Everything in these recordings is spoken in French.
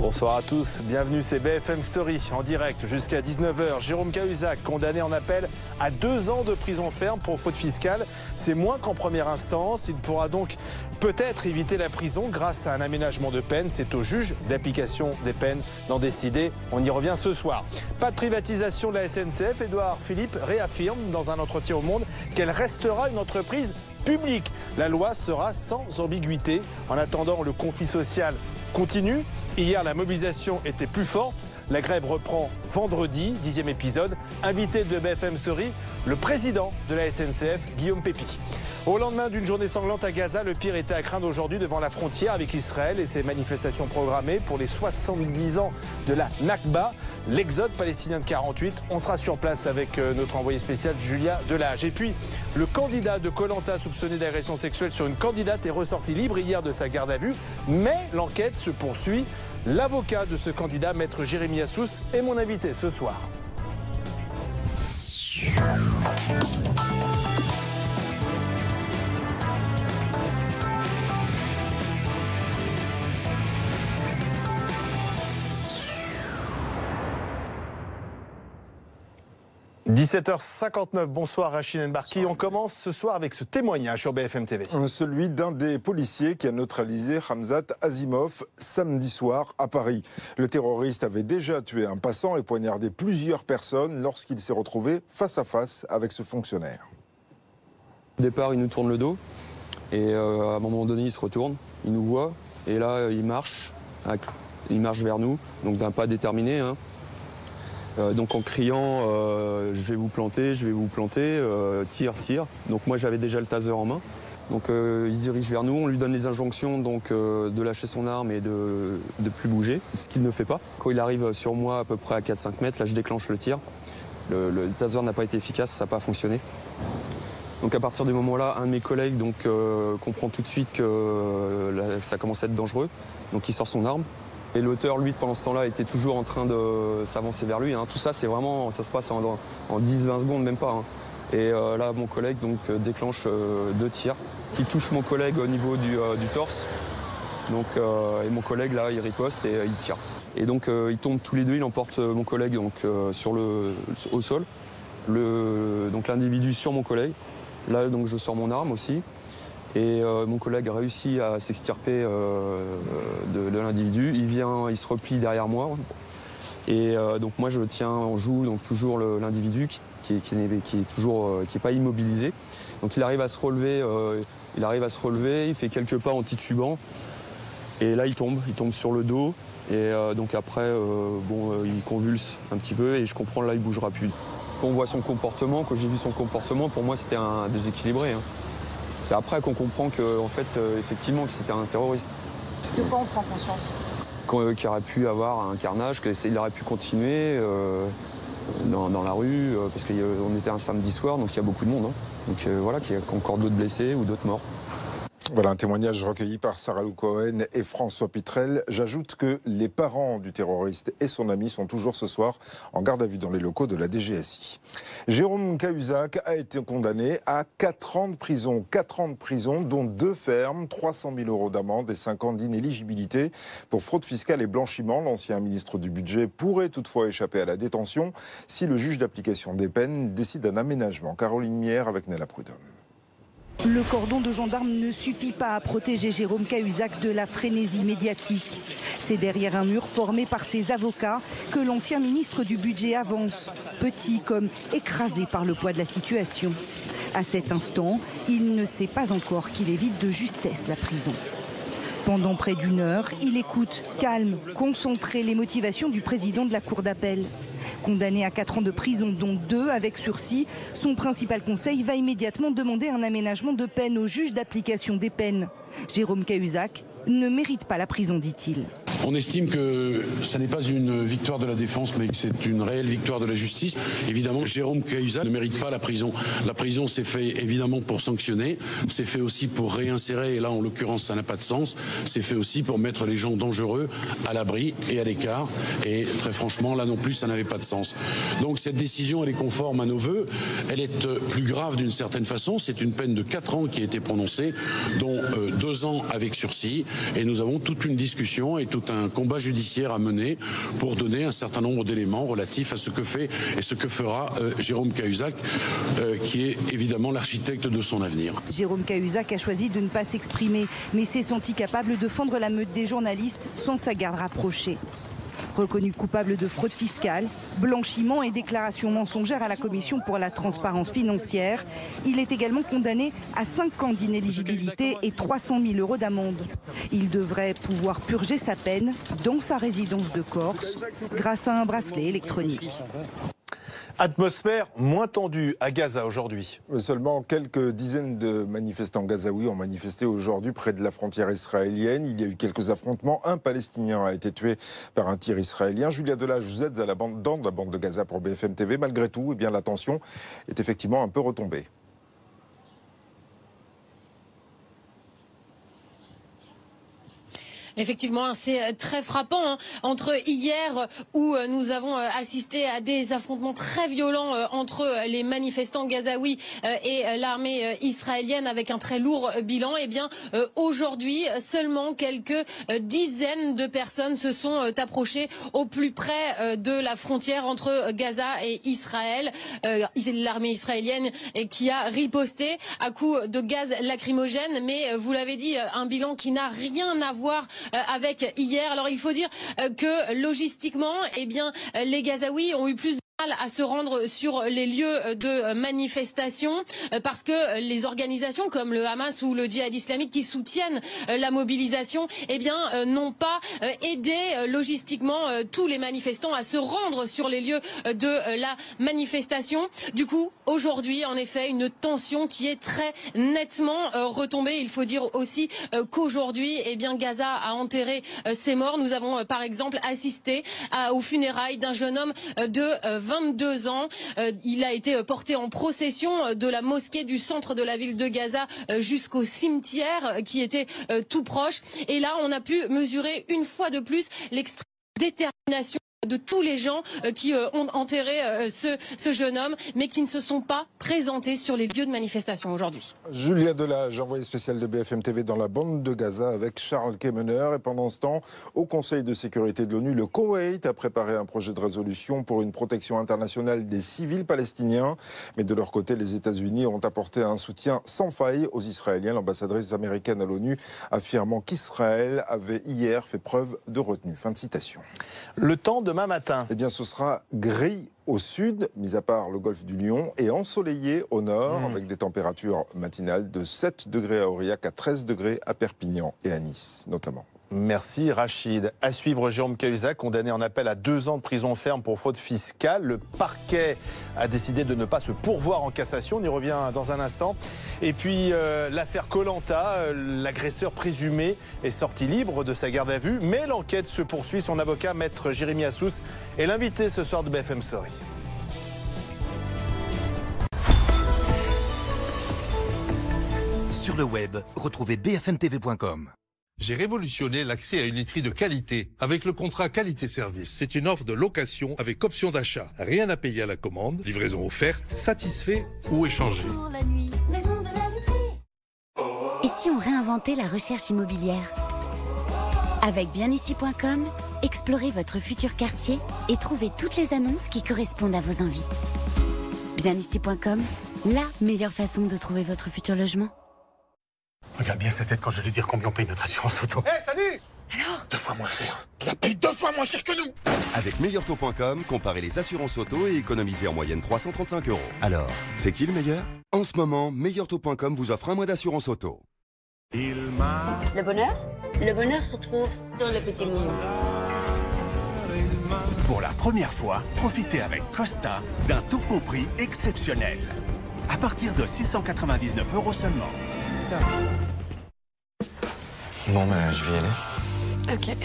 Bonsoir à tous, bienvenue, c'est BFM Story en direct jusqu'à 19h. Jérôme Cahuzac, condamné en appel à 2 ans de prison ferme pour faute fiscale. C'est moins qu'en première instance. Il pourra donc peut-être éviter la prison grâce à un aménagement de peine. C'est au juge d'application des peines d'en décider. On y revient ce soir. Pas de privatisation de la SNCF. Édouard Philippe réaffirme dans un entretien au Monde qu'elle restera une entreprise publique. La loi sera sans ambiguïté. En attendant, le conflit social continue. Hier, la mobilisation était plus forte. La grève reprend vendredi, 10e épisode. Invité de BFM Story, le président de la SNCF, Guillaume Pepy. Au lendemain d'une journée sanglante à Gaza, le pire était à craindre aujourd'hui devant la frontière avec Israël et ses manifestations programmées pour les 70 ans de la Nakba, l'exode palestinien de 48. On sera sur place avec notre envoyée spéciale Julia Delage. Et puis, le candidat de Koh Lanta soupçonné d'agression sexuelle sur une candidate est ressorti libre hier de sa garde à vue. Mais l'enquête se poursuit. L'avocat de ce candidat, maître Jérémy Assous, est mon invité ce soir. 17h59, bonsoir Rachid Embarki. On commence ce soir avec ce témoignage sur BFM TV. Celui d'un des policiers qui a neutralisé Hamzat Azimov samedi soir à Paris. Le terroriste avait déjà tué un passant et poignardé plusieurs personnes lorsqu'il s'est retrouvé face à face avec ce fonctionnaire. Au départ, il nous tourne le dos et à un moment donné, il se retourne, il nous voit et là, il marche vers nous, donc d'un pas déterminé. Donc en criant je vais vous planter, tire. Donc moi j'avais déjà le taser en main. Donc il se dirige vers nous, on lui donne les injonctions donc, de lâcher son arme et de plus bouger, ce qu'il ne fait pas. Quand il arrive sur moi à peu près à 4-5 mètres, là je déclenche le tir. Le taser n'a pas été efficace, ça n'a pas fonctionné. Donc à partir du moment-là, un de mes collègues donc, comprend tout de suite que ça commence à être dangereux. Donc il sort son arme. Et l'auteur, lui, pendant ce temps-là, était toujours en train de s'avancer vers lui. Tout ça, c'est vraiment, ça se passe en 10-20 secondes, même pas. Et là, mon collègue donc, déclenche 2 tirs qui touchent mon collègue au niveau du torse. Donc, et mon collègue, là, il riposte et il tire. Et donc, ils tombent tous les deux, il emporte mon collègue donc, au sol. Donc l'individu sur mon collègue. Là, donc, je sors mon arme aussi. Et mon collègue a réussi à s'extirper de l'individu. Il se replie derrière moi. Et donc moi je tiens en joue donc toujours l'individu qui est pas immobilisé. Donc il arrive à se relever. Il fait quelques pas en titubant. Et là il tombe sur le dos. Et donc après il convulse un petit peu et je comprends là il bougera plus. Quand on voit son comportement, quand j'ai vu son comportement, pour moi c'était un déséquilibré. C'est après qu'on comprend qu'en fait, effectivement, que c'était un terroriste. De quoi on prend conscience? Qu'il aurait pu avoir un carnage, qu'il aurait pu continuer dans la rue, parce qu'on était un samedi soir, donc il y a beaucoup de monde. Donc voilà, qu'il y a encore d'autres blessés ou d'autres morts. Voilà un témoignage recueilli par Sarah Lou Cohen et François Pitrel. J'ajoute que les parents du terroriste et son ami sont toujours ce soir en garde à vue dans les locaux de la DGSI. Jérôme Cahuzac a été condamné à 4 ans de prison. 4 ans de prison, dont 2 fermes, 300 000 € d'amende et 5 ans d'inéligibilité pour fraude fiscale et blanchiment. L'ancien ministre du Budget pourrait toutefois échapper à la détention si le juge d'application des peines décide d'un aménagement. Caroline Mière avec Nella Prudhomme. Le cordon de gendarmes ne suffit pas à protéger Jérôme Cahuzac de la frénésie médiatique. C'est derrière un mur formé par ses avocats que l'ancien ministre du Budget avance, petit comme écrasé par le poids de la situation. À cet instant, il ne sait pas encore qu'il évite de justesse la prison. Pendant près d'1 heure, il écoute, calme, concentré, les motivations du président de la cour d'appel. Condamné à 4 ans de prison, dont 2 avec sursis, son principal conseil va immédiatement demander un aménagement de peine au juge d'application des peines. Jérôme Cahuzac ne mérite pas la prison, dit-il. On estime que ce n'est pas une victoire de la défense, mais que c'est une réelle victoire de la justice. Évidemment, Jérôme Cahuzac ne mérite pas la prison. La prison, c'est fait évidemment pour sanctionner, c'est fait aussi pour réinsérer, et là, en l'occurrence, ça n'a pas de sens. C'est fait aussi pour mettre les gens dangereux à l'abri et à l'écart. Et très franchement, là non plus, ça n'avait pas de sens. Donc cette décision, elle est conforme à nos voeux. Elle est plus grave d'une certaine façon. C'est une peine de 4 ans qui a été prononcée, dont 2 ans avec sursis. Et nous avons toute une discussion et toute un combat judiciaire à mener pour donner un certain nombre d'éléments relatifs à ce que fait et ce que fera Jérôme Cahuzac, qui est évidemment l'architecte de son avenir. Jérôme Cahuzac a choisi de ne pas s'exprimer, mais s'est senti capable de fendre la meute des journalistes sans sa garde rapprochée. Reconnu coupable de fraude fiscale, blanchiment et déclaration mensongère à la Commission pour la transparence financière, il est également condamné à 5 ans d'inéligibilité et 300 000 € d'amende. Il devrait pouvoir purger sa peine dans sa résidence de Corse grâce à un bracelet électronique. Atmosphère moins tendue à Gaza aujourd'hui. Seulement quelques dizaines de manifestants gazaouis ont manifesté aujourd'hui près de la frontière israélienne. Il y a eu quelques affrontements. Un Palestinien a été tué par un tir israélien. Julia Delage, vous êtes dans la bande de Gaza pour BFM TV. Malgré tout, la tension est effectivement un peu retombée. Effectivement, c'est très frappant entre hier où nous avons assisté à des affrontements très violents entre les manifestants gazaouis et l'armée israélienne avec un très lourd bilan. Et bien aujourd'hui, seulement quelques dizaines de personnes se sont approchées au plus près de la frontière entre Gaza et Israël. L'armée israélienne qui a riposté à coups de gaz lacrymogène, mais vous l'avez dit, un bilan qui n'a rien à voir avec hier. Alors il faut dire que logistiquement, les Gazaouis ont eu plus de mal à se rendre sur les lieux de manifestation parce que les organisations comme le Hamas ou le Djihad islamique qui soutiennent la mobilisation n'ont pas aidé logistiquement tous les manifestants à se rendre sur les lieux de la manifestation. Du coup, aujourd'hui, en effet, une tension qui est très nettement retombée. Il faut dire aussi qu'aujourd'hui, Gaza a enterré ses morts. Nous avons par exemple assisté aux funérailles d'un jeune homme de 22 ans. Il a été porté en procession de la mosquée du centre de la ville de Gaza jusqu'au cimetière qui était tout proche. Et là, on a pu mesurer une fois de plus l'extrême détermination de tous les gens qui ont enterré ce jeune homme, mais qui ne se sont pas présentés sur les lieux de manifestation aujourd'hui. Julia Delage, envoyée spéciale de BFM TV dans la bande de Gaza avec Charles Kemener. Et pendant ce temps, au Conseil de sécurité de l'ONU, le Koweït a préparé un projet de résolution pour une protection internationale des civils palestiniens. Mais de leur côté, les États-Unis ont apporté un soutien sans faille aux Israéliens. L'ambassadrice américaine à l'ONU affirmant qu'Israël avait hier fait preuve de retenue. Fin de citation. Le temps demain matin. Ce sera gris au sud, mis à part le golfe du Lion, et ensoleillé au nord, avec des températures matinales de 7 degrés à Aurillac, à 13 degrés à Perpignan et à Nice, notamment. Merci Rachid. À suivre, Jérôme Cahuzac, condamné en appel à 2 ans de prison ferme pour fraude fiscale. Le parquet a décidé de ne pas se pourvoir en cassation. On y revient dans un instant. Et puis l'affaire Koh Lanta, l'agresseur présumé est sorti libre de sa garde à vue. Mais l'enquête se poursuit. Son avocat, maître Jérémy Assous, est l'invité ce soir de BFM Story. Sur le web, retrouvez bfmtv.com. J'ai révolutionné l'accès à une literie de qualité avec le contrat qualité-service. C'est une offre de location avec option d'achat. Rien à payer à la commande, livraison offerte, satisfait ou échangé. La nuit, maison de la literie. Et si on réinventait la recherche immobilière? Avec bienici.com, explorez votre futur quartier et trouvez toutes les annonces qui correspondent à vos envies. Bienici.com, la meilleure façon de trouver votre futur logement. Regarde bien sa tête quand je vais lui dire combien on paye notre assurance auto. Hé, salut! Alors 2 fois moins cher. Il la paye 2 fois moins cher que nous! Avec meilleurtaux.com, comparez les assurances auto et économisez en moyenne 335 €. Alors, c'est qui le meilleur? En ce moment, meilleurtaux.com vous offre un mois d'assurance auto. Le bonheur? Le bonheur se trouve dans les petits moments. Pour la première fois, profitez avec Costa d'un tout compris exceptionnel. À partir de 699 € seulement. Bon, je vais y aller. Ok.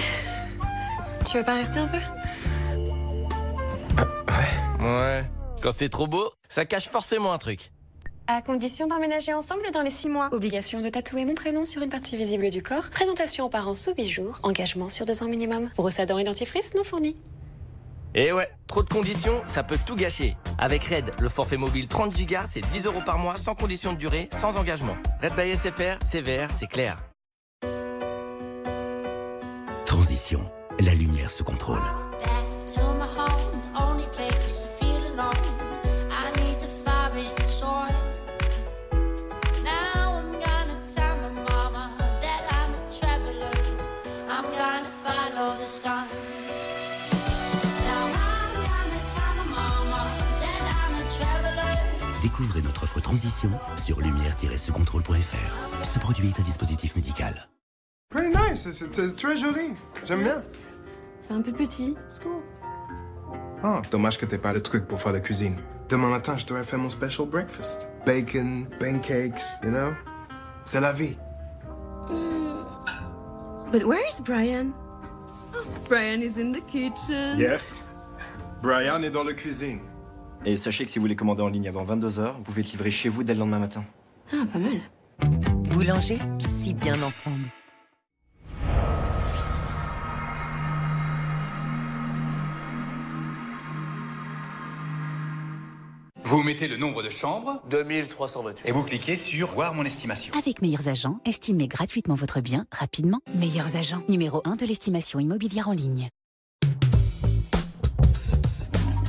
Tu veux pas rester un peu? Ouais. Quand c'est trop beau, ça cache forcément un truc. À condition d'emménager ensemble dans les 6 mois. Obligation de tatouer mon prénom sur une partie visible du corps. Présentation aux parents sous 8 jours. Engagement sur 2 ans minimum. Brosse à dents et dentifrice non fourni. Et ouais, trop de conditions, ça peut tout gâcher. Avec Red, le forfait mobile 30 Go, c'est 10 € par mois, sans condition de durée, sans engagement. Red by SFR, c'est vert, c'est clair. Transition. transition, la lumière se contrôle. Découvrez notre offre transition sur lumière-secontrôle.fr. Ce produit est un dispositif médical. Pretty nice, c'est très joli. J'aime bien. C'est un peu petit. C'est cool. Oh, dommage que t'aies pas le truc pour faire la cuisine. Demain matin, je devrais faire mon special breakfast. Bacon, pancakes, you know? C'est la vie. But where is Brian? Oh, Brian is in the kitchen. Yes. Brian est dans la cuisine. Et sachez que si vous voulez commander en ligne avant 22h, vous pouvez être livré chez vous dès le lendemain matin. Ah, pas mal. Boulanger, si bien ensemble. Vous mettez le nombre de chambres, 2328. et vous cliquez sur « Voir mon estimation ». Avec Meilleurs Agents, estimez gratuitement votre bien, rapidement. Meilleurs Agents, numéro 1 de l'estimation immobilière en ligne.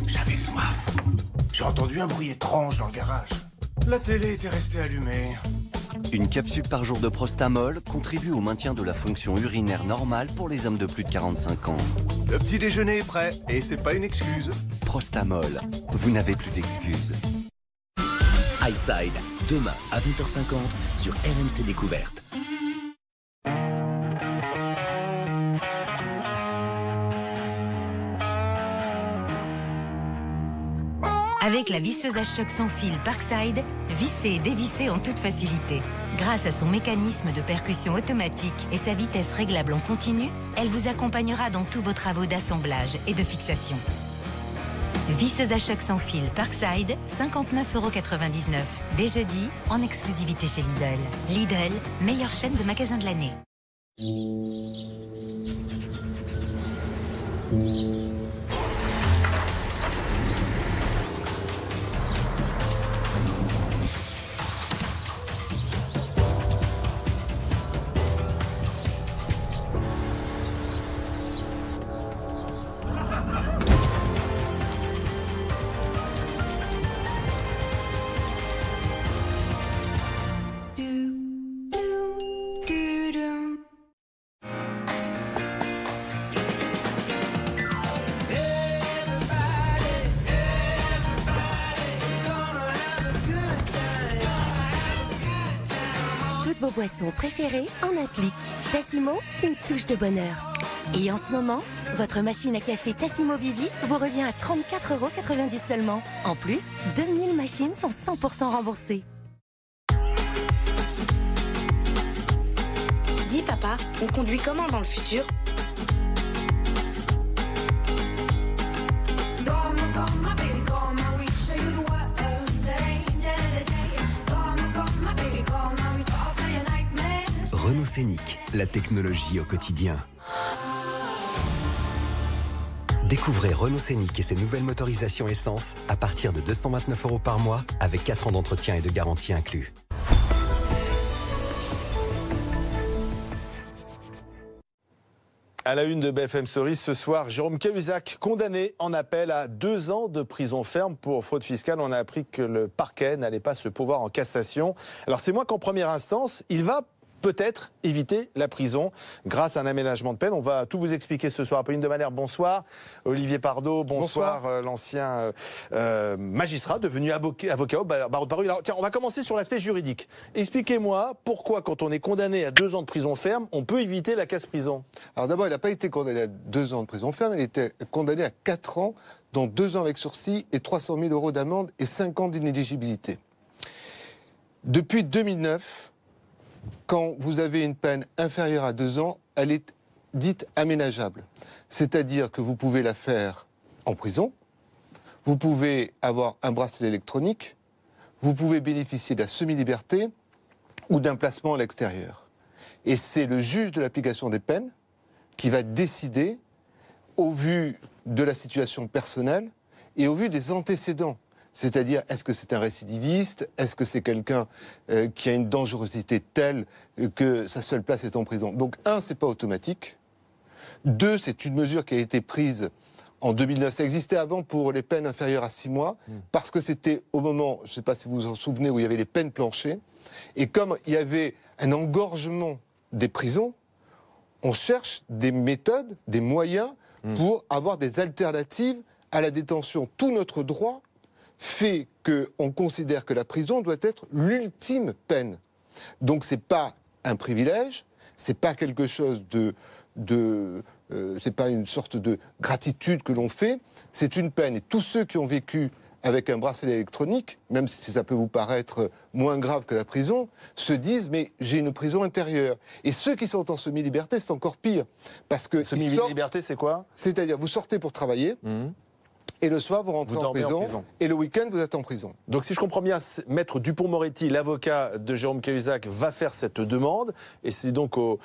J'avais soif. J'ai entendu un bruit étrange dans le garage. La télé était restée allumée. Une capsule par jour de Prostamol contribue au maintien de la fonction urinaire normale pour les hommes de plus de 45 ans. Le petit déjeuner est prêt et c'est pas une excuse. Prostamol, vous n'avez plus d'excuses. Highside, demain à 20h50 sur RMC Découverte. Avec la visseuse à choc sans fil Parkside, visser et dévisser en toute facilité. Grâce à son mécanisme de percussion automatique et sa vitesse réglable en continu, elle vous accompagnera dans tous vos travaux d'assemblage et de fixation. Visseuse à choc sans fil Parkside, 59,99 €. Dès jeudi, en exclusivité chez Lidl. Lidl, meilleure chaîne de magasins de l'année. Vos boissons préférées en un clic. Tassimo, une touche de bonheur. Et en ce moment, votre machine à café Tassimo Vivi vous revient à 34,90 € seulement. En plus, 2000 machines sont 100% remboursées. Dis papa, on conduit comment dans le futur ? Renault Scénic, la technologie au quotidien. Découvrez Renault Scénic et ses nouvelles motorisations essence à partir de 229 € par mois avec 4 ans d'entretien et de garantie inclus. À la une de BFM Stories ce soir, Jérôme Cahuzac, condamné en appel à 2 ans de prison ferme pour fraude fiscale. On a appris que le parquet n'allait pas se pourvoir en cassation. Alors c'est moins qu'en première instance, il va peut-être éviter la prison grâce à un aménagement de peine. On va tout vous expliquer ce soir. Apolline de Malherbe, bonsoir. Olivier Pardo, bonsoir. L'ancien magistrat devenu avocat au barreau de Paris. Alors, tiens, on va commencer sur l'aspect juridique. Expliquez-moi pourquoi, quand on est condamné à 2 ans de prison ferme, on peut éviter la casse-prison. Alors d'abord, il n'a pas été condamné à 2 ans de prison ferme, il était condamné à 4 ans, dont 2 ans avec sursis et 300 000 € d'amende et 5 ans d'inéligibilité. Depuis 2009, quand vous avez une peine inférieure à 2 ans, elle est dite aménageable. C'est-à-dire que vous pouvez la faire en prison, vous pouvez avoir un bracelet électronique, vous pouvez bénéficier de la semi-liberté ou d'un placement à l'extérieur. Et c'est le juge de l'application des peines qui va décider, au vu de la situation personnelle et au vu des antécédents. C'est-à-dire, est-ce que c'est un récidiviste? Est-ce que c'est quelqu'un qui a une dangerosité telle que sa seule place est en prison? Donc, c'est pas automatique. 2, c'est une mesure qui a été prise en 2009. Ça existait avant pour les peines inférieures à 6 mois, parce que c'était au moment, je ne sais pas si vous vous en souvenez, où il y avait les peines planchées. Et comme il y avait un engorgement des prisons, on cherche des méthodes, des moyens pour avoir des alternatives à la détention. Tout notre droit fait qu'on considère que la prison doit être l'ultime peine. Donc c'est pas un privilège, c'est pas quelque chose c'est pas une sorte de gratitude que l'on fait, c'est une peine. Et tous ceux qui ont vécu avec un bracelet électronique, même si ça peut vous paraître moins grave que la prison, se disent « mais j'ai une prison intérieure ». Et ceux qui sont en semi-liberté, c'est encore pire. Parce que semi-liberté, c'est quoi? C'est-à-dire, vous sortez pour travailler, et le soir, vous rentrez en prison, et le week-end, vous êtes en prison. Donc si je comprends bien, Maître Dupond-Moretti, l'avocat de Jérôme Cahuzac, va faire cette demande, et c'est donc au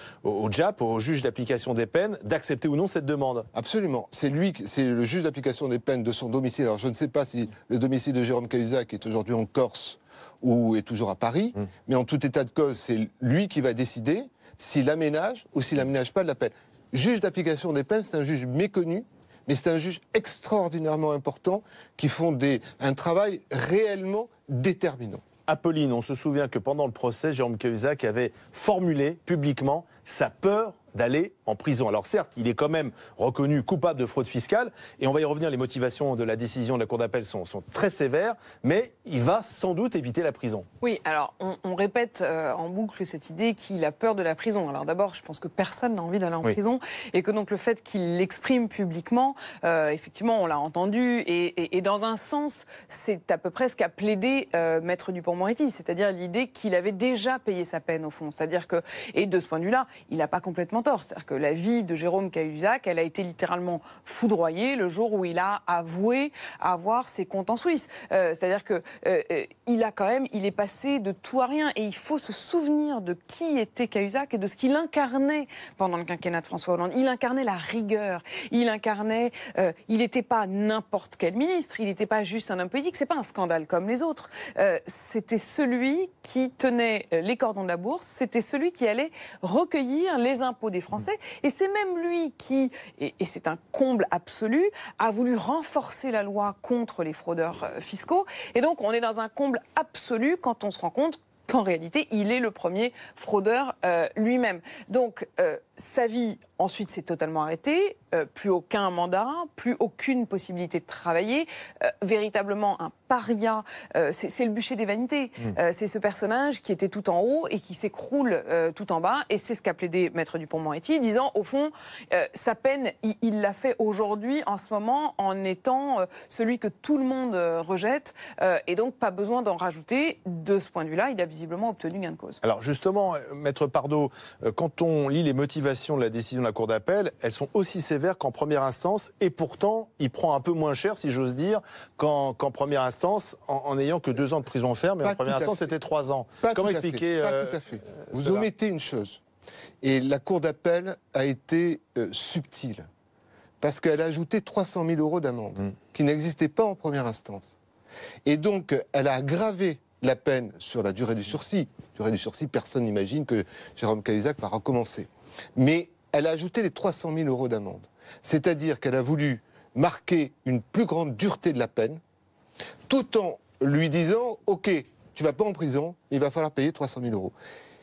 JAP, au juge d'application des peines, d'accepter ou non cette demande. Absolument. C'est le juge d'application des peines de son domicile. Alors je ne sais pas si le domicile de Jérôme Cahuzac est aujourd'hui en Corse ou est toujours à Paris, mais en tout état de cause, c'est lui qui va décider s'il aménage ou s'il n'aménage pas de la peine. Juge d'application des peines, c'est un juge méconnu, mais c'est un juge extraordinairement important qui font un travail réellement déterminant. Apolline, on se souvient que pendant le procès, Jérôme Cahuzac avait formulé publiquement sa peur d'aller en prison. Alors certes, il est quand même reconnu coupable de fraude fiscale, et on va y revenir, les motivations de la décision de la Cour d'appel sont très sévères, mais il va sans doute éviter la prison. Oui, alors on répète en boucle cette idée qu'il a peur de la prison. Alors d'abord, je pense que personne n'a envie d'aller en prison, et que donc le fait qu'il l'exprime publiquement, effectivement, on l'a entendu, et dans un sens, c'est à peu près ce qu'a plaidé Maître Dupond-Moretti, c'est-à-dire l'idée qu'il avait déjà payé sa peine au fond. C'est-à-dire que, et de ce point de vue-là, il n'a pas complètement tort. C'est-à-dire que la vie de Jérôme Cahuzac, elle a été littéralement foudroyée le jour où il a avoué avoir ses comptes en Suisse. C'est-à-dire que il est passé de tout à rien, et il faut se souvenir de qui était Cahuzac et de ce qu'il incarnait pendant le quinquennat de François Hollande. Il incarnait la rigueur, il n'était pas n'importe quel ministre, il n'était pas juste un homme politique, c'est pas un scandale comme les autres. C'était celui qui tenait les cordons de la bourse, c'était celui qui allait recueillir les impôts des Français, et c'est même lui qui, et c'est un comble absolu, a voulu renforcer la loi contre les fraudeurs fiscaux, et donc on est dans un comble absolu quand on se rend compte qu'en réalité, il est le premier fraudeur lui-même. Donc, sa vie, ensuite, s'est totalement arrêtée. Plus aucun mandat, plus aucune possibilité de travailler. Véritablement un paria. C'est le bûcher des vanités. C'est ce personnage qui était tout en haut et qui s'écroule tout en bas. Et c'est ce qu'a plaidé Maître Dupond-Moretti, disant, au fond, sa peine, il l'a fait aujourd'hui, en ce moment, en étant celui que tout le monde rejette. Et donc, pas besoin d'en rajouter. De ce point de vue-là, il a visiblement obtenu gain de cause. Alors justement, Maître Pardo, quand on lit les motivations de la décision de la Cour d'appel, elles sont aussi sévères qu'en première instance, et pourtant, il prend un peu moins cher, si j'ose dire, qu'en première instance, en n'ayant que 2 ans de prison ferme, mais en première instance, c'était 3 ans. Comment expliquer Pas tout à fait. Vous omettez une chose, et la Cour d'appel a été subtile, parce qu'elle a ajouté 300 000 € d'amende, qui n'existaient pas en première instance. Et donc, elle a aggravé la peine sur la durée du sursis. Durée du sursis, personne n'imagine que Jérôme Cahuzac va recommencer. Mais elle a ajouté les 300 000 € d'amende. C'est-à-dire qu'elle a voulu marquer une plus grande dureté de la peine, tout en lui disant « Ok, tu vas pas en prison, il va falloir payer 300 000 €.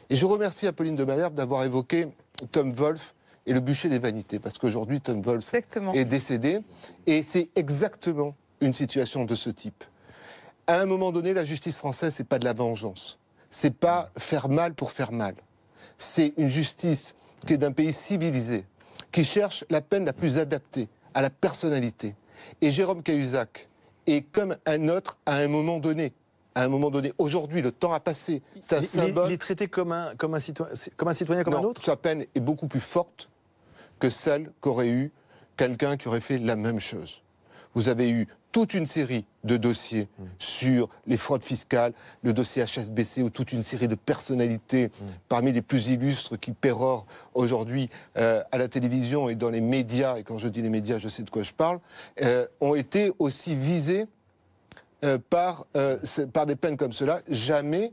Et je remercie Apolline de Malherbe d'avoir évoqué Tom Wolf et le bûcher des vanités, parce qu'aujourd'hui, Tom Wolf est décédé, et c'est exactement une situation de ce type. À un moment donné, la justice française, c'est pas de la vengeance. C'est pas faire mal pour faire mal. C'est une justice qui est d'un pays civilisé, qui cherche la peine la plus adaptée à la personnalité. Et Jérôme Cahuzac est comme un autre à un moment donné. À un moment donné, aujourd'hui, le temps a passé. C'est un symbole. Il est traité comme un citoyen, comme un autre. Sa peine est beaucoup plus forte que celle qu'aurait eu quelqu'un qui aurait fait la même chose. Vous avez eu toute une série de dossiers sur les fraudes fiscales, le dossier HSBC, ou toute une série de personnalités parmi les plus illustres qui pérorent aujourd'hui à la télévision et dans les médias, et quand je dis les médias, je sais de quoi je parle, ont été aussi visés par des peines comme cela. Jamais,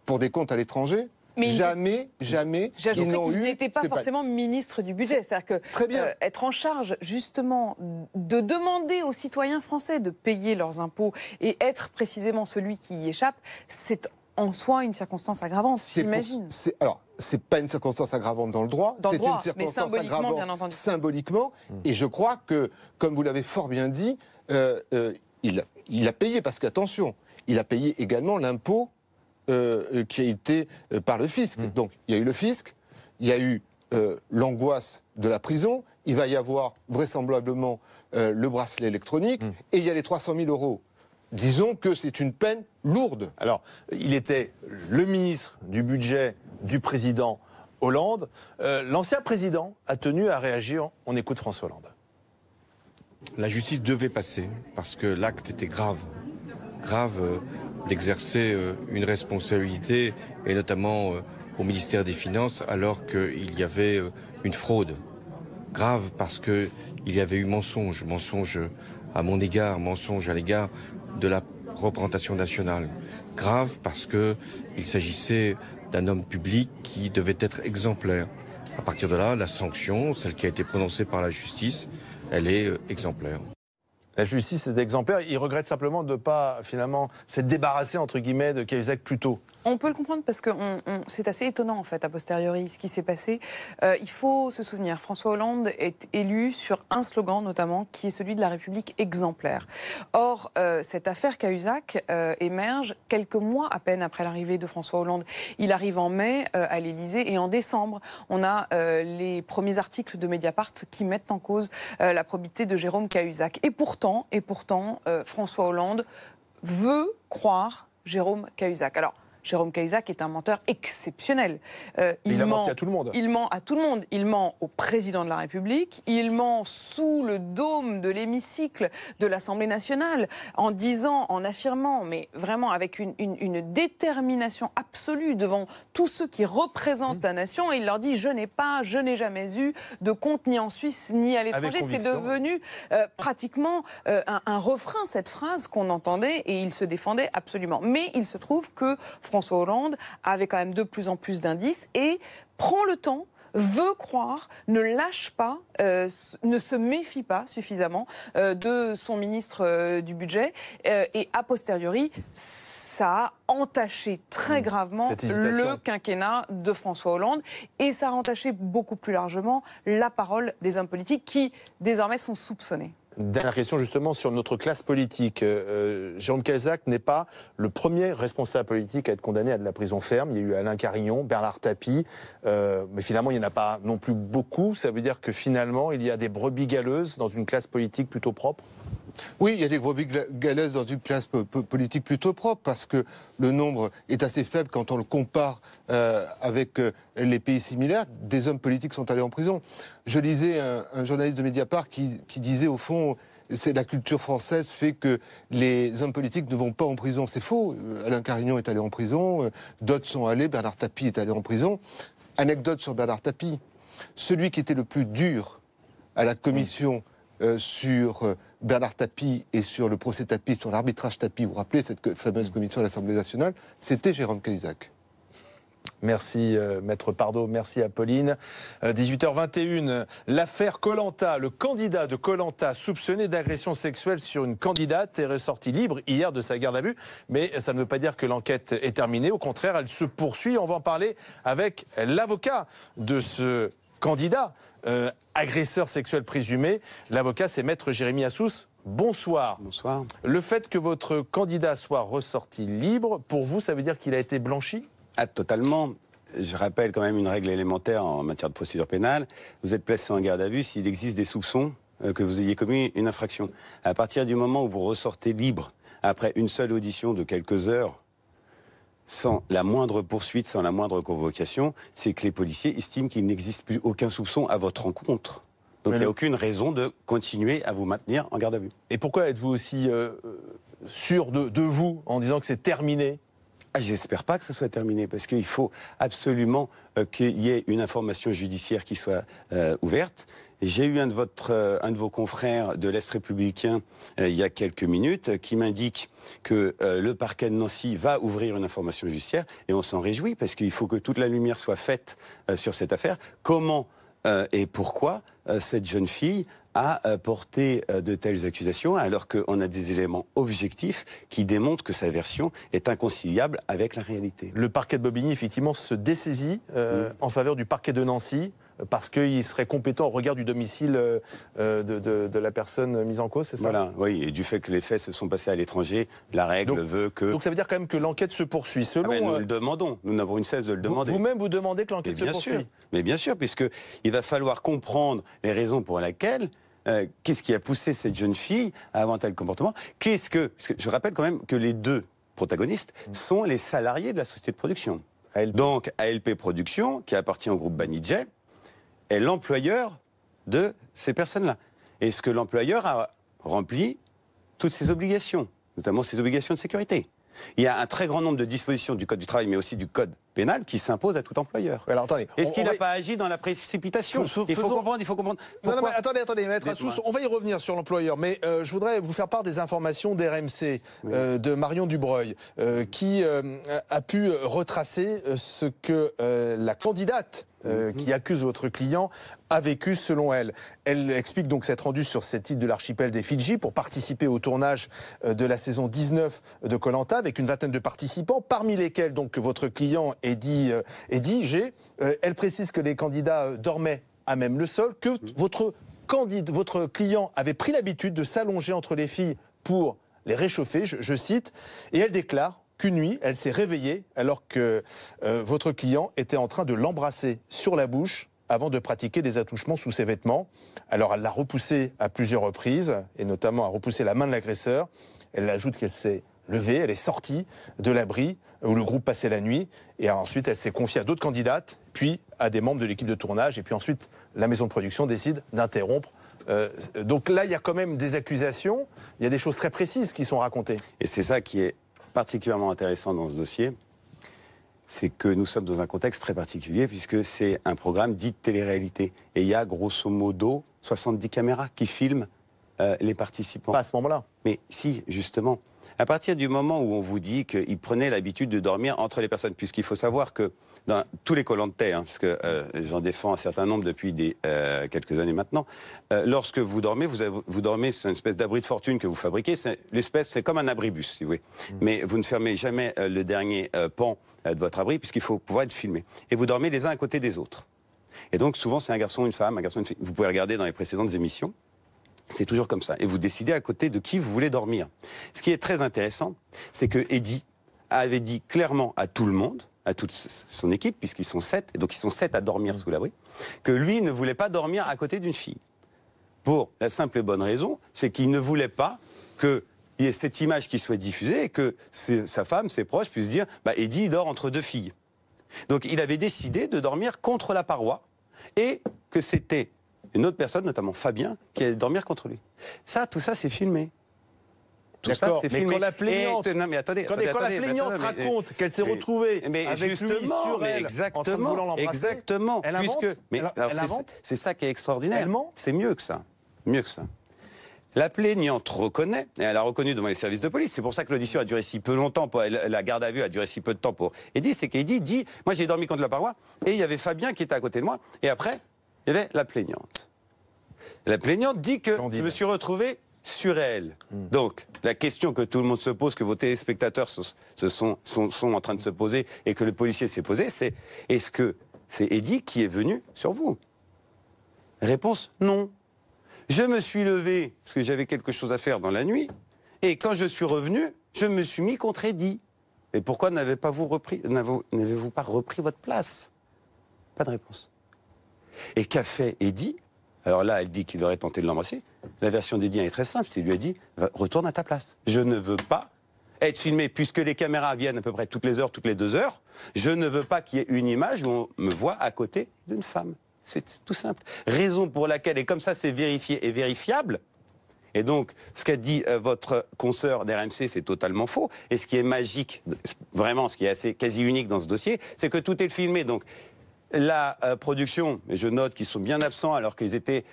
pour des comptes à l'étranger, Mais jamais, ils n'ont eu. Il n'était pas forcément ministre du budget. C'est-à-dire que très bien. Être en charge, justement, de demander aux citoyens français de payer leurs impôts et être précisément celui qui y échappe, c'est en soi une circonstance aggravante, j'imagine. Alors, c'est pas une circonstance aggravante dans le droit, c'est une circonstance aggravante bien entendu. Symboliquement. Et je crois que, comme vous l'avez fort bien dit, il a payé, parce qu'attention, il a payé également l'impôt qui a été par le fisc. Donc, il y a eu le fisc, il y a eu l'angoisse de la prison, il va y avoir vraisemblablement le bracelet électronique, et il y a les 300 000 euros. Disons que c'est une peine lourde. Alors, il était le ministre du budget du président Hollande. L'ancien président a tenu à réagir. On écoute François Hollande. La justice devait passer, parce que l'acte était grave. Grave d'exercer une responsabilité, et notamment au ministère des Finances, alors qu'il y avait une fraude. Grave parce qu'il y avait eu mensonge à mon égard, mensonge à l'égard de la représentation nationale. Grave parce qu'il s'agissait d'un homme public qui devait être exemplaire. À partir de là, la sanction, celle qui a été prononcée par la justice, elle est exemplaire. La justice est exemplaire. Il regrette simplement de ne pas, finalement, s'être débarrassé, entre guillemets, de Cahuzac plus tôt. On peut le comprendre parce que c'est assez étonnant, en fait, a posteriori, ce qui s'est passé. Il faut se souvenir, François Hollande est élu sur un slogan, notamment, qui est celui de la République exemplaire. Or, cette affaire Cahuzac émerge quelques mois à peine après l'arrivée de François Hollande. Il arrive en mai à l'Élysée, et en décembre, on a les premiers articles de Mediapart qui mettent en cause la probité de Jérôme Cahuzac. Et pourtant, François Hollande veut croire Jérôme Cahuzac. Alors, Jérôme Cahuzac est un menteur exceptionnel. Il a menti à tout le monde. Il ment à tout le monde. Il ment au président de la République. Il ment sous le dôme de l'hémicycle de l'Assemblée nationale, en disant, en affirmant, mais vraiment avec une détermination absolue devant tous ceux qui représentent la nation. Et il leur dit, je n'ai jamais eu de compte ni en Suisse ni à l'étranger. C'est devenu pratiquement un refrain, cette phrase qu'on entendait, et il se défendait absolument. Mais il se trouve que François Hollande avait quand même de plus en plus d'indices et prend le temps, veut croire, ne lâche pas, ne se méfie pas suffisamment de son ministre du budget, et a posteriori, ça a entaché très gravement le quinquennat de François Hollande, et ça a entaché beaucoup plus largement la parole des hommes politiques qui désormais sont soupçonnés. Dernière question justement sur notre classe politique. Jérôme Cahuzac n'est pas le premier responsable politique à être condamné à de la prison ferme. Il y a eu Alain Carignon, Bernard Tapie, mais finalement il n'y en a pas non plus beaucoup. Ça veut dire que finalement il y a des brebis galeuses dans une classe politique plutôt propre ? Oui, il y a des brebis galeuses dans une classe politique plutôt propre, parce que le nombre est assez faible quand on le compare avec les pays similaires. Des hommes politiques sont allés en prison. Je lisais un journaliste de Mediapart qui disait, au fond, c'est la culture française fait que les hommes politiques ne vont pas en prison. C'est faux. Alain Carignon est allé en prison, d'autres sont allés, Bernard Tapie est allé en prison. Anecdote sur Bernard Tapie. Celui qui était le plus dur à la commission sur Bernard Tapie et sur le procès Tapie, sur l'arbitrage Tapie, vous vous rappelez cette fameuse commission à l'Assemblée nationale, c'était Jérôme Cahuzac. Merci Maître Pardo, merci Apolline. 18h21, l'affaire Koh-Lanta, le candidat de Koh-Lanta soupçonné d'agression sexuelle sur une candidate est ressorti libre hier de sa garde à vue. Mais ça ne veut pas dire que l'enquête est terminée, au contraire elle se poursuit. On va en parler avec l'avocat de ce candidat, agresseur sexuel présumé. L'avocat, c'est Maître Jérémy Assous. Bonsoir. Bonsoir. Le fait que votre candidat soit ressorti libre, pour vous, ça veut dire qu'il a été blanchi ? Ah, totalement. Je rappelle quand même une règle élémentaire en matière de procédure pénale. Vous êtes placé en garde à vue s'il existe des soupçons que vous ayez commis une infraction. À partir du moment où vous ressortez libre, après une seule audition de quelques heures, sans la moindre poursuite, sans la moindre convocation, c'est que les policiers estiment qu'il n'existe plus aucun soupçon à votre encontre. Donc il n'y a aucune raison de continuer à vous maintenir en garde à vue. Et pourquoi êtes-vous aussi sûr de vous en disant que c'est terminé ? j'espère pas que ce soit terminé, parce qu'il faut absolument qu'il y ait une information judiciaire qui soit ouverte. J'ai eu un de vos confrères de l'Est républicain il y a quelques minutes qui m'indique que le parquet de Nancy va ouvrir une information judiciaire, et on s'en réjouit, parce qu'il faut que toute la lumière soit faite sur cette affaire. Comment et pourquoi cette jeune fille a porté de telles accusations, alors qu'on a des éléments objectifs qui démontrent que sa version est inconciliable avec la réalité. Le parquet de Bobigny, effectivement, se dessaisit en faveur du parquet de Nancy, parce qu'il serait compétent au regard du domicile de la personne mise en cause, c'est ça? Voilà, oui, et du fait que les faits se sont passés à l'étranger, la règle veut que... Donc ça veut dire quand même que l'enquête se poursuit, selon... nous le demandons, nous n'avons une cesse de le demander. Vous-même, vous demandez que l'enquête se poursuive? Mais bien sûr, puisqu'il va falloir comprendre les raisons pour lesquelles... qu'est-ce qui a poussé cette jeune fille à avoir un tel comportement? Parce que je rappelle quand même que les deux protagonistes sont les salariés de la société de production. Donc ALP Production, qui appartient au groupe Banijay, est l'employeur de ces personnes-là. Est-ce que l'employeur a rempli toutes ses obligations, notamment ses obligations de sécurité? Il y a un très grand nombre de dispositions du Code du travail, mais aussi du Code pénal, qui s'imposent à tout employeur. Alors, attendez, est-ce qu'il n'a pas agi dans la précipitation? Il faut comprendre. Non, mais attendez, Maître Assous, on va y revenir sur l'employeur, mais je voudrais vous faire part des informations d'RMC, de Marion Dubreuil, qui a pu retracer ce que la candidate qui accuse votre client a vécu selon elle. Elle explique donc s'être rendue sur cette île de l'archipel des Fidji pour participer au tournage de la saison 19 de Koh-Lanta avec une vingtaine de participants, parmi lesquels donc votre client Eddy G. Elle précise que les candidats dormaient à même le sol, que votre client avait pris l'habitude de s'allonger entre les filles pour les réchauffer, je cite, et elle déclare qu'une nuit, elle s'est réveillée alors que votre client était en train de l'embrasser sur la bouche avant de pratiquer des attouchements sous ses vêtements. Alors elle l'a repoussé à plusieurs reprises, et notamment a repoussé la main de l'agresseur. Elle ajoute qu'elle s'est levée, elle est sortie de l'abri où le groupe passait la nuit, et ensuite elle s'est confiée à d'autres candidates, puis à des membres de l'équipe de tournage, et puis ensuite la maison de production décide d'interrompre. Donc là, il y a quand même des accusations, il y a des choses très précises qui sont racontées. Et c'est ça qui est particulièrement intéressant dans ce dossier, c'est que nous sommes dans un contexte très particulier, puisque c'est un programme dit de télé-réalité. Et il y a grosso modo 70 caméras qui filment les participants. Pas à ce moment-là. Mais si, justement. À partir du moment où on vous dit qu'ils prenaient l'habitude de dormir entre les personnes, puisqu'il faut savoir que dans tous les Koh-Lanta, parce que j'en défends un certain nombre depuis quelques années maintenant, lorsque vous dormez, vous dormez, c'est une espèce d'abri de fortune que vous fabriquez, c'est comme un abribus, si vous voulez. Mais vous ne fermez jamais le dernier pan de votre abri, puisqu'il faut pouvoir être filmé. Et vous dormez les uns à côté des autres. Et donc souvent c'est un garçon, une femme, un garçon, une fille. Vous pouvez regarder dans les précédentes émissions. C'est toujours comme ça. Et vous décidez à côté de qui vous voulez dormir. Ce qui est très intéressant, c'est que Eddy avait dit clairement à tout le monde, à toute son équipe, puisqu'ils sont 7, et donc ils sont 7 à dormir sous l'abri, que lui ne voulait pas dormir à côté d'une fille. Pour la simple et bonne raison, c'est qu'il ne voulait pas qu'il y ait cette image qui soit diffusée et que sa femme, ses proches puissent dire « Eddy dort entre deux filles ». Donc il avait décidé de dormir contre la paroi et que c'était une autre personne, notamment Fabien, qui allait dormir contre lui. Tout ça, c'est filmé. Tout ça, c'est filmé. Quand la plaignante, raconte qu'elle s'est retrouvée avec lui sur elle, en train de vouloir l'embrasser, exactement. Elle invente. C'est ça qui est extraordinaire. C'est mieux que ça. Mieux que ça. La plaignante reconnaît, et elle a reconnu devant les services de police, c'est pour ça que l'audition a duré si peu longtemps, la garde à vue a duré si peu de temps pour Eddy, c'est qu'Eddy dit, moi j'ai dormi contre la paroi, et il y avait Fabien qui était à côté de moi, et après, il y avait la plaignante. La plaignante dit que je me suis retrouvé sur elle. Donc, la question que tout le monde se pose, que vos téléspectateurs sont en train de se poser, et que le policier s'est posé, c'est est-ce que c'est Eddy qui est venu sur vous? Réponse, non. Je me suis levé, parce que j'avais quelque chose à faire dans la nuit, et quand je suis revenu, je me suis mis contre Eddy. Et pourquoi n'avez-vous pas repris votre place? Pas de réponse. Et qu'a fait Eddy? Alors là, elle dit qu'il aurait tenté de l'embrasser. La version d'Eddy est très simple. Il lui a dit, retourne à ta place. Je ne veux pas être filmé, puisque les caméras viennent à peu près toutes les heures, toutes les 2 heures. Je ne veux pas qu'il y ait une image où on me voit à côté d'une femme. C'est tout simple. Raison pour laquelle, et comme ça c'est vérifié et vérifiable, Et donc, ce qu'a dit votre consoeur d'RMC, c'est totalement faux. Et ce qui est magique, vraiment, ce qui est assez quasi unique dans ce dossier, c'est que tout est filmé. Donc, la production, et je note qu'ils sont bien absents alors qu'ils étaient,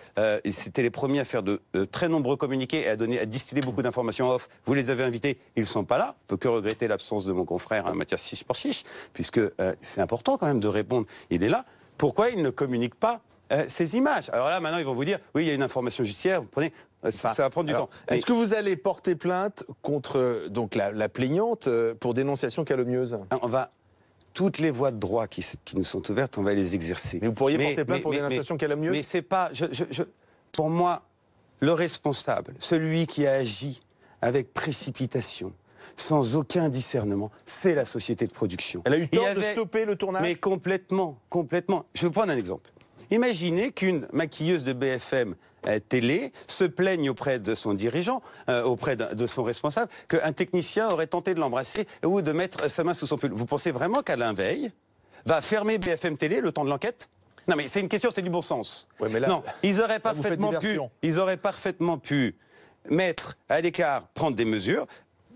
c'était les premiers à faire de très nombreux communiqués et à distiller beaucoup d'informations off. Vous les avez invités, ils ne sont pas là. On peut que regretter l'absence de mon confrère Mathias Chiche pour Chiche, puisque c'est important quand même de répondre. Il est là. Pourquoi il ne communique pas ces images? Alors là, maintenant, ils vont vous dire, oui, il y a une information judiciaire, vous prenez... Ça va prendre du temps. Est-ce que vous allez porter plainte contre donc, la plaignante pour dénonciation calomnieuse? On va... Toutes les voies de droit qui nous sont ouvertes, on va les exercer. Mais vous pourriez porter plainte pour dénonciation calomnieuse? Mais c'est pas... pour moi, le responsable, celui qui a agi avec précipitation, sans aucun discernement, c'est la société de production. Elle a eu tort de stopper le tournage? Mais complètement, complètement. Je vais vous prendre un exemple. Imaginez qu'une maquilleuse de BFM télé se plaigne auprès de son dirigeant, auprès de son responsable, qu'un technicien aurait tenté de l'embrasser ou de mettre sa main sous son pull. Vous pensez vraiment qu'Alain Veil va fermer BFM Télé le temps de l'enquête? Non mais c'est une question, c'est du bon sens. Ouais, mais là, non, ils auraient parfaitement pu mettre à l'écart, prendre des mesures,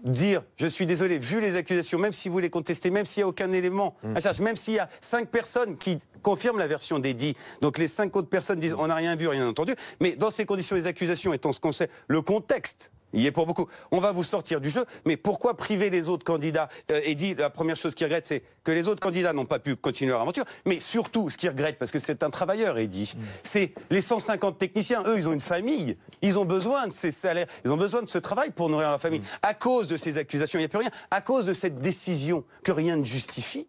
dire, je suis désolé, vu les accusations, même si vous les contestez, même s'il n'y a aucun élément à charge, même s'il y a 5 personnes qui confirment la version d'Eddy, donc les 5 autres personnes disent, on n'a rien vu, rien entendu, mais dans ces conditions, les accusations étant ce qu'on sait, le contexte, il y est pour beaucoup. On va vous sortir du jeu, mais pourquoi priver les autres candidats? Eddy, la première chose qu'il regrette, c'est que les autres candidats n'ont pas pu continuer leur aventure, mais surtout, ce qu'il regrette, parce que c'est un travailleur, Eddy, c'est les 150 techniciens, eux, ils ont une famille, ils ont besoin de ces salaires, ils ont besoin de ce travail pour nourrir leur famille. À cause de ces accusations, il n'y a plus rien. À cause de cette décision que rien ne justifie,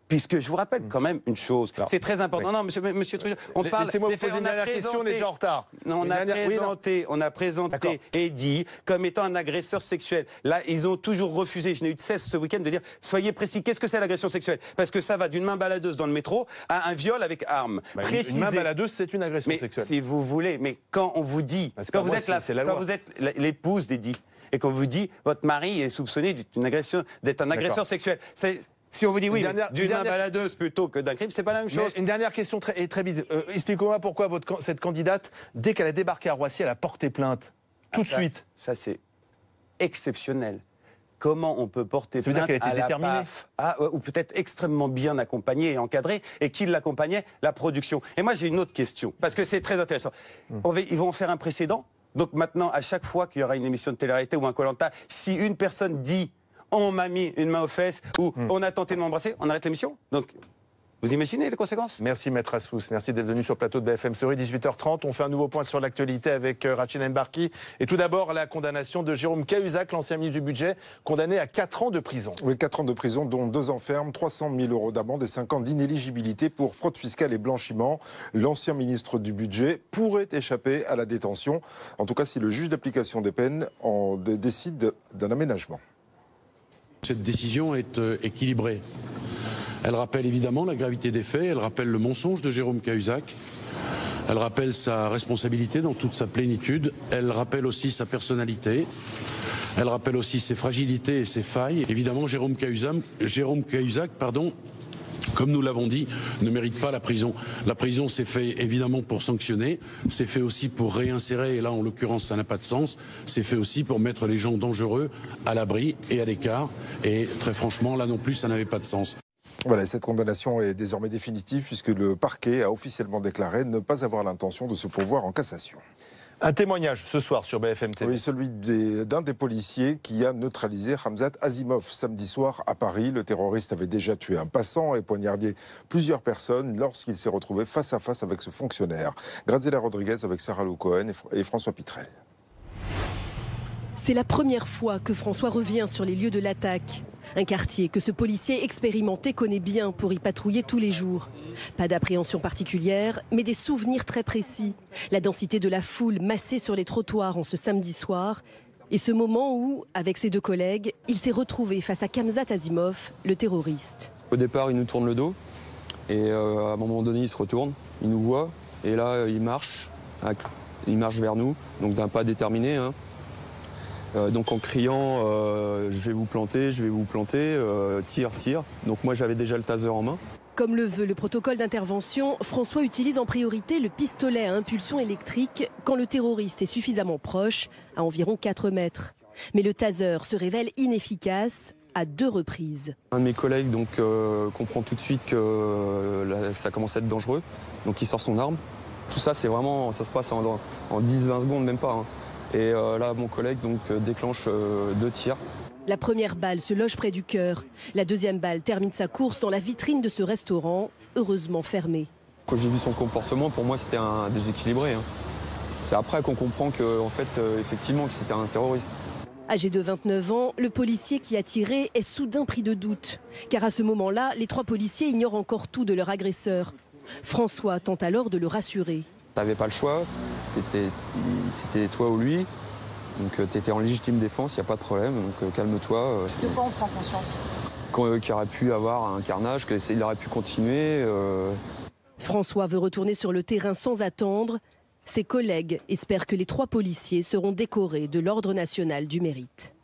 puisque je vous rappelle quand même une chose, c'est très important. Oui. Non, monsieur Trudeau, on parle... Laissez-moi vous poser une dernière question, on est déjà en retard. On a présenté Eddy comme étant un agresseur sexuel. Là, ils ont toujours refusé, je n'ai eu de cesse ce week-end de dire, soyez précis, qu'est-ce que c'est l'agression sexuelle? Parce que ça va d'une main baladeuse dans le métro à un viol avec arme. Une main baladeuse, c'est une agression sexuelle. Si vous voulez, mais quand on vous dit, quand vous êtes l'épouse d'Eddy, et qu'on vous dit, votre mari est soupçonné d'être un agresseur sexuel, si on vous dit oui, d'une main baladeuse plutôt que d'un crime, c'est pas la même chose. Une dernière question très vite. Expliquez-moi pourquoi cette candidate, dès qu'elle a débarqué à Roissy, elle a porté plainte tout de suite. Ça, c'est exceptionnel. Comment on peut porter plainte? Ça veut dire qu'elle était déterminée. Ou peut-être extrêmement bien accompagnée et encadrée, et qui l'accompagnait? La production. Et moi, j'ai une autre question, parce que c'est très intéressant. Ils vont en faire un précédent. Donc maintenant, à chaque fois qu'il y aura une émission de télé-réalité ou un Koh-Lanta, si une personne dit on m'a mis une main aux fesses ou on a tenté de m'embrasser, on arrête l'émission. Donc, vous imaginez les conséquences? Merci Maître Assous, merci d'être venu sur le plateau de BFM Story, 18h30. On fait un nouveau point sur l'actualité avec Rachel Mbarki. Et tout d'abord, la condamnation de Jérôme Cahuzac, l'ancien ministre du Budget, condamné à 4 ans de prison. Oui, 4 ans de prison, dont 2 ans ferme, 300 000 € d'amende et 5 ans d'inéligibilité pour fraude fiscale et blanchiment. L'ancien ministre du Budget pourrait échapper à la détention, en tout cas si le juge d'application des peines décide d'un aménagement. Cette décision est équilibrée. Elle rappelle évidemment la gravité des faits, elle rappelle le mensonge de Jérôme Cahuzac, elle rappelle sa responsabilité dans toute sa plénitude, elle rappelle aussi sa personnalité, elle rappelle aussi ses fragilités et ses failles. Évidemment, Jérôme Cahuzac, comme nous l'avons dit, ne mérite pas la prison. La prison, c'est fait évidemment pour sanctionner, c'est fait aussi pour réinsérer, et là en l'occurrence ça n'a pas de sens, c'est fait aussi pour mettre les gens dangereux à l'abri et à l'écart, et très franchement là non plus ça n'avait pas de sens. Voilà, cette condamnation est désormais définitive puisque le parquet a officiellement déclaré ne pas avoir l'intention de se pourvoir en cassation. Un témoignage ce soir sur BFM TV. Oui, celui d'un des policiers qui a neutralisé Khamzat Azimov samedi soir à Paris. Le terroriste avait déjà tué un passant et poignardé plusieurs personnes lorsqu'il s'est retrouvé face à face avec ce fonctionnaire. Graziella Rodriguez avec Sarah Lou Cohen et François Pitrel. C'est la première fois que François revient sur les lieux de l'attaque. Un quartier que ce policier expérimenté connaît bien pour y patrouiller tous les jours. Pas d'appréhension particulière, mais des souvenirs très précis. La densité de la foule massée sur les trottoirs en ce samedi soir. Et ce moment où, avec ses 2 collègues, il s'est retrouvé face à Khamzat Azimov, le terroriste. Au départ, il nous tourne le dos. Et à un moment donné, il se retourne, il nous voit. Et là, il marche vers nous, donc d'un pas déterminé. Donc en criant je vais vous planter, tire. Donc moi j'avais déjà le taser en main. Comme le veut le protocole d'intervention, François utilise en priorité le pistolet à impulsion électrique quand le terroriste est suffisamment proche, à environ 4 mètres. Mais le taser se révèle inefficace à 2 reprises. Un de mes collègues comprend tout de suite que ça commence à être dangereux, donc il sort son arme. Tout ça, ça se passe en 10-20 secondes, même pas. Et là, mon collègue déclenche 2 tirs. La première balle se loge près du cœur. La deuxième balle termine sa course dans la vitrine de ce restaurant, heureusement fermé. Quand j'ai vu son comportement, pour moi, c'était un déséquilibré. C'est après qu'on comprend effectivement, que c'était un terroriste. Âgé de 29 ans, le policier qui a tiré est soudain pris de doute. Car à ce moment-là, les 3 policiers ignorent encore tout de leur agresseur. François tente alors de le rassurer. T'avais pas le choix, c'était toi ou lui. Donc tu étais en légitime défense, il n'y a pas de problème, donc calme-toi. De quoi on prend conscience? Qu'il aurait pu avoir un carnage, qu'il aurait pu continuer. François veut retourner sur le terrain sans attendre. Ses collègues espèrent que les 3 policiers seront décorés de l'Ordre national du mérite.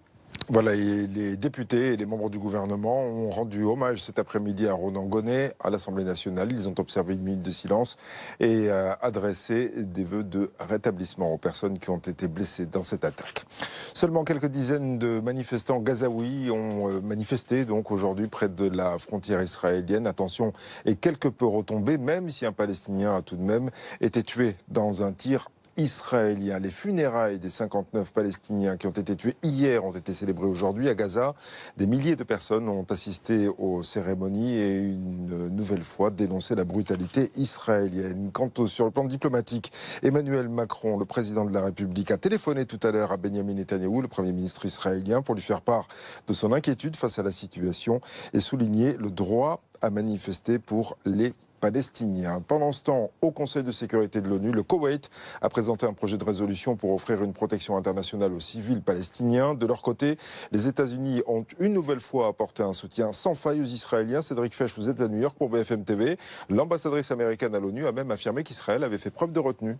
Voilà, et les députés et les membres du gouvernement ont rendu hommage cet après-midi à Ronan Gonnet à l'Assemblée nationale. Ils ont observé 1 minute de silence et adressé des vœux de rétablissement aux personnes qui ont été blessées dans cette attaque. Seulement quelques dizaines de manifestants gazaouis ont manifesté donc aujourd'hui près de la frontière israélienne. Attention, est quelque peu retombée, même si un Palestinien a tout de même été tué dans un tir israélien. Les funérailles des 59 Palestiniens qui ont été tués hier ont été célébrées aujourd'hui à Gaza. Des milliers de personnes ont assisté aux cérémonies et une nouvelle fois dénoncé la brutalité israélienne. Sur le plan diplomatique, Emmanuel Macron, le président de la République, a téléphoné tout à l'heure à Benjamin Netanyahou, le Premier ministre israélien, pour lui faire part de son inquiétude face à la situation et souligner le droit à manifester pour les Palestiniens. Pendant ce temps, au Conseil de sécurité de l'ONU, le Koweït a présenté un projet de résolution pour offrir une protection internationale aux civils palestiniens. De leur côté, les États-Unis ont une nouvelle fois apporté un soutien sans faille aux Israéliens. Cédric Fesch, vous êtes à New York pour BFM TV. L'ambassadrice américaine à l'ONU a même affirmé qu'Israël avait fait preuve de retenue.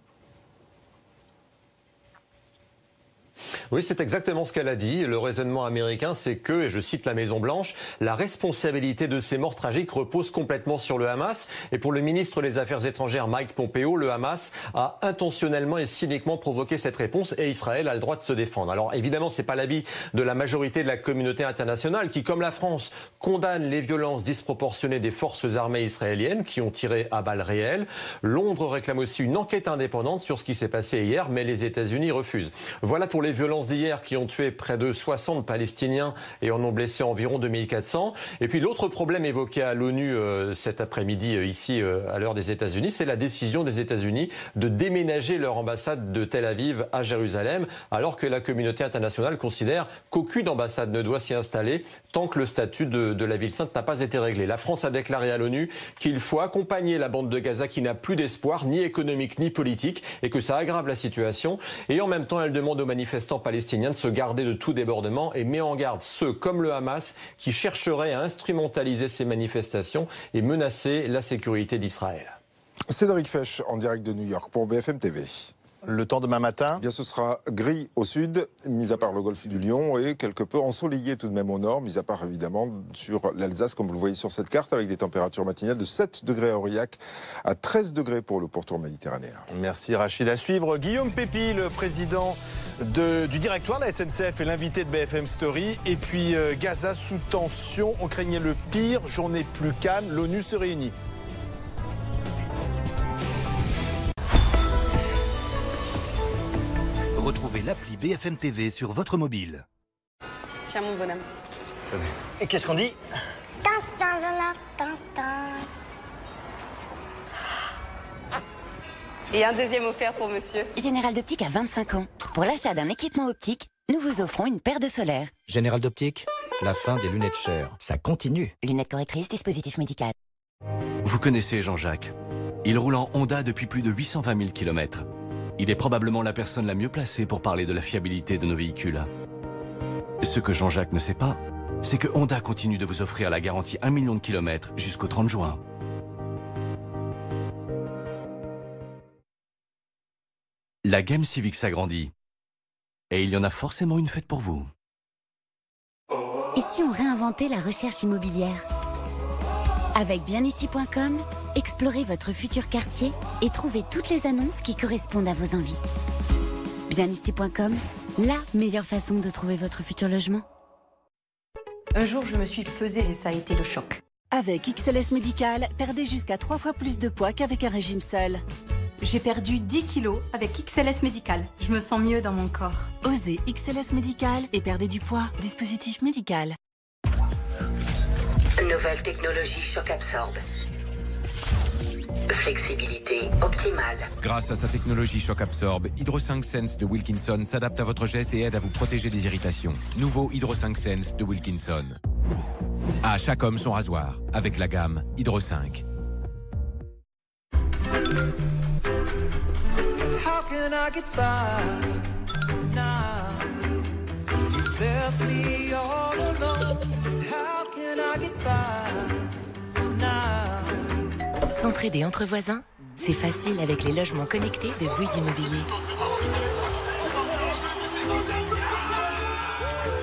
Oui, c'est exactement ce qu'elle a dit. Le raisonnement américain, c'est que, et je cite la Maison-Blanche, la responsabilité de ces morts tragiques repose complètement sur le Hamas. Et pour le ministre des Affaires étrangères, Mike Pompeo, le Hamas a intentionnellement et cyniquement provoqué cette réponse et Israël a le droit de se défendre. Alors évidemment, c'est pas l'avis de la majorité de la communauté internationale qui, comme la France, condamne les violences disproportionnées des forces armées israéliennes qui ont tiré à balles réelles. Londres réclame aussi une enquête indépendante sur ce qui s'est passé hier, mais les États-Unis refusent. Voilà pour les violences d'hier qui ont tué près de 60 Palestiniens et en ont blessé environ 2400. Et puis l'autre problème évoqué à l'ONU cet après-midi ici à l'heure des États-Unis, c'est la décision des États-Unis de déménager leur ambassade de Tel Aviv à Jérusalem, alors que la communauté internationale considère qu'aucune ambassade ne doit s'y installer tant que le statut de la ville sainte n'a pas été réglé. La France a déclaré à l'ONU qu'il faut accompagner la bande de Gaza qui n'a plus d'espoir, ni économique ni politique, et que ça aggrave la situation. Et en même temps, elle demande aux manifestants palestiniens de se garder de tout débordement et met en garde ceux comme le Hamas qui chercheraient à instrumentaliser ces manifestations et menacer la sécurité d'Israël. Cédric Fesch en direct de New York pour BFM TV. Le temps demain matin? Bien, ce sera gris au sud, mis à part le golfe du Lion, et quelque peu ensoleillé tout de même au nord, mis à part évidemment sur l'Alsace, comme vous le voyez sur cette carte, avec des températures matinales de 7 degrés à Aurillac à 13 degrés pour le pourtour méditerranéen. Merci Rachid. À suivre, Guillaume Pépi, le président du directoire de la SNCF et l'invité de BFM Story. Et puis Gaza sous tension, on craignait le pire, journée plus calme, l'ONU se réunit. Retrouvez l'appli BFM TV sur votre mobile. Tiens mon bonhomme. Et qu'est-ce qu'on dit? Et un deuxième offert pour monsieur. Général d'Optique a 25 ans. Pour l'achat d'un équipement optique, nous vous offrons une paire de solaires. Général d'Optique, la fin des lunettes chères. Ça continue. Lunettes correctrices, dispositif médical. Vous connaissez Jean-Jacques. Il roule en Honda depuis plus de 820 000 km. Il est probablement la personne la mieux placée pour parler de la fiabilité de nos véhicules. Ce que Jean-Jacques ne sait pas, c'est que Honda continue de vous offrir la garantie 1 million de kilomètres jusqu'au 30 juin. La gamme Civic s'agrandit. Et il y en a forcément une faite pour vous. Et si on réinventait la recherche immobilière? Avec bienici.com, explorez votre futur quartier et trouvez toutes les annonces qui correspondent à vos envies. Bienici.com, la meilleure façon de trouver votre futur logement. Un jour, je me suis pesée et ça a été le choc. Avec XLS Médical, perdez jusqu'à 3 fois plus de poids qu'avec un régime seul. J'ai perdu 10 kilos avec XLS Médical. Je me sens mieux dans mon corps. Osez XLS Médical et perdez du poids. Dispositif médical. Nouvelle technologie Shock Absorb. Flexibilité optimale. Grâce à sa technologie Shock Absorb, Hydro 5 Sense de Wilkinson s'adapte à votre geste et aide à vous protéger des irritations. Nouveau Hydro 5 Sense de Wilkinson. À chaque homme son rasoir, avec la gamme Hydro 5. How can I get by now? You left me all alone. How can I get by now? S'entraider entre voisins, c'est facile avec les logements connectés de Bouygues Immobilier.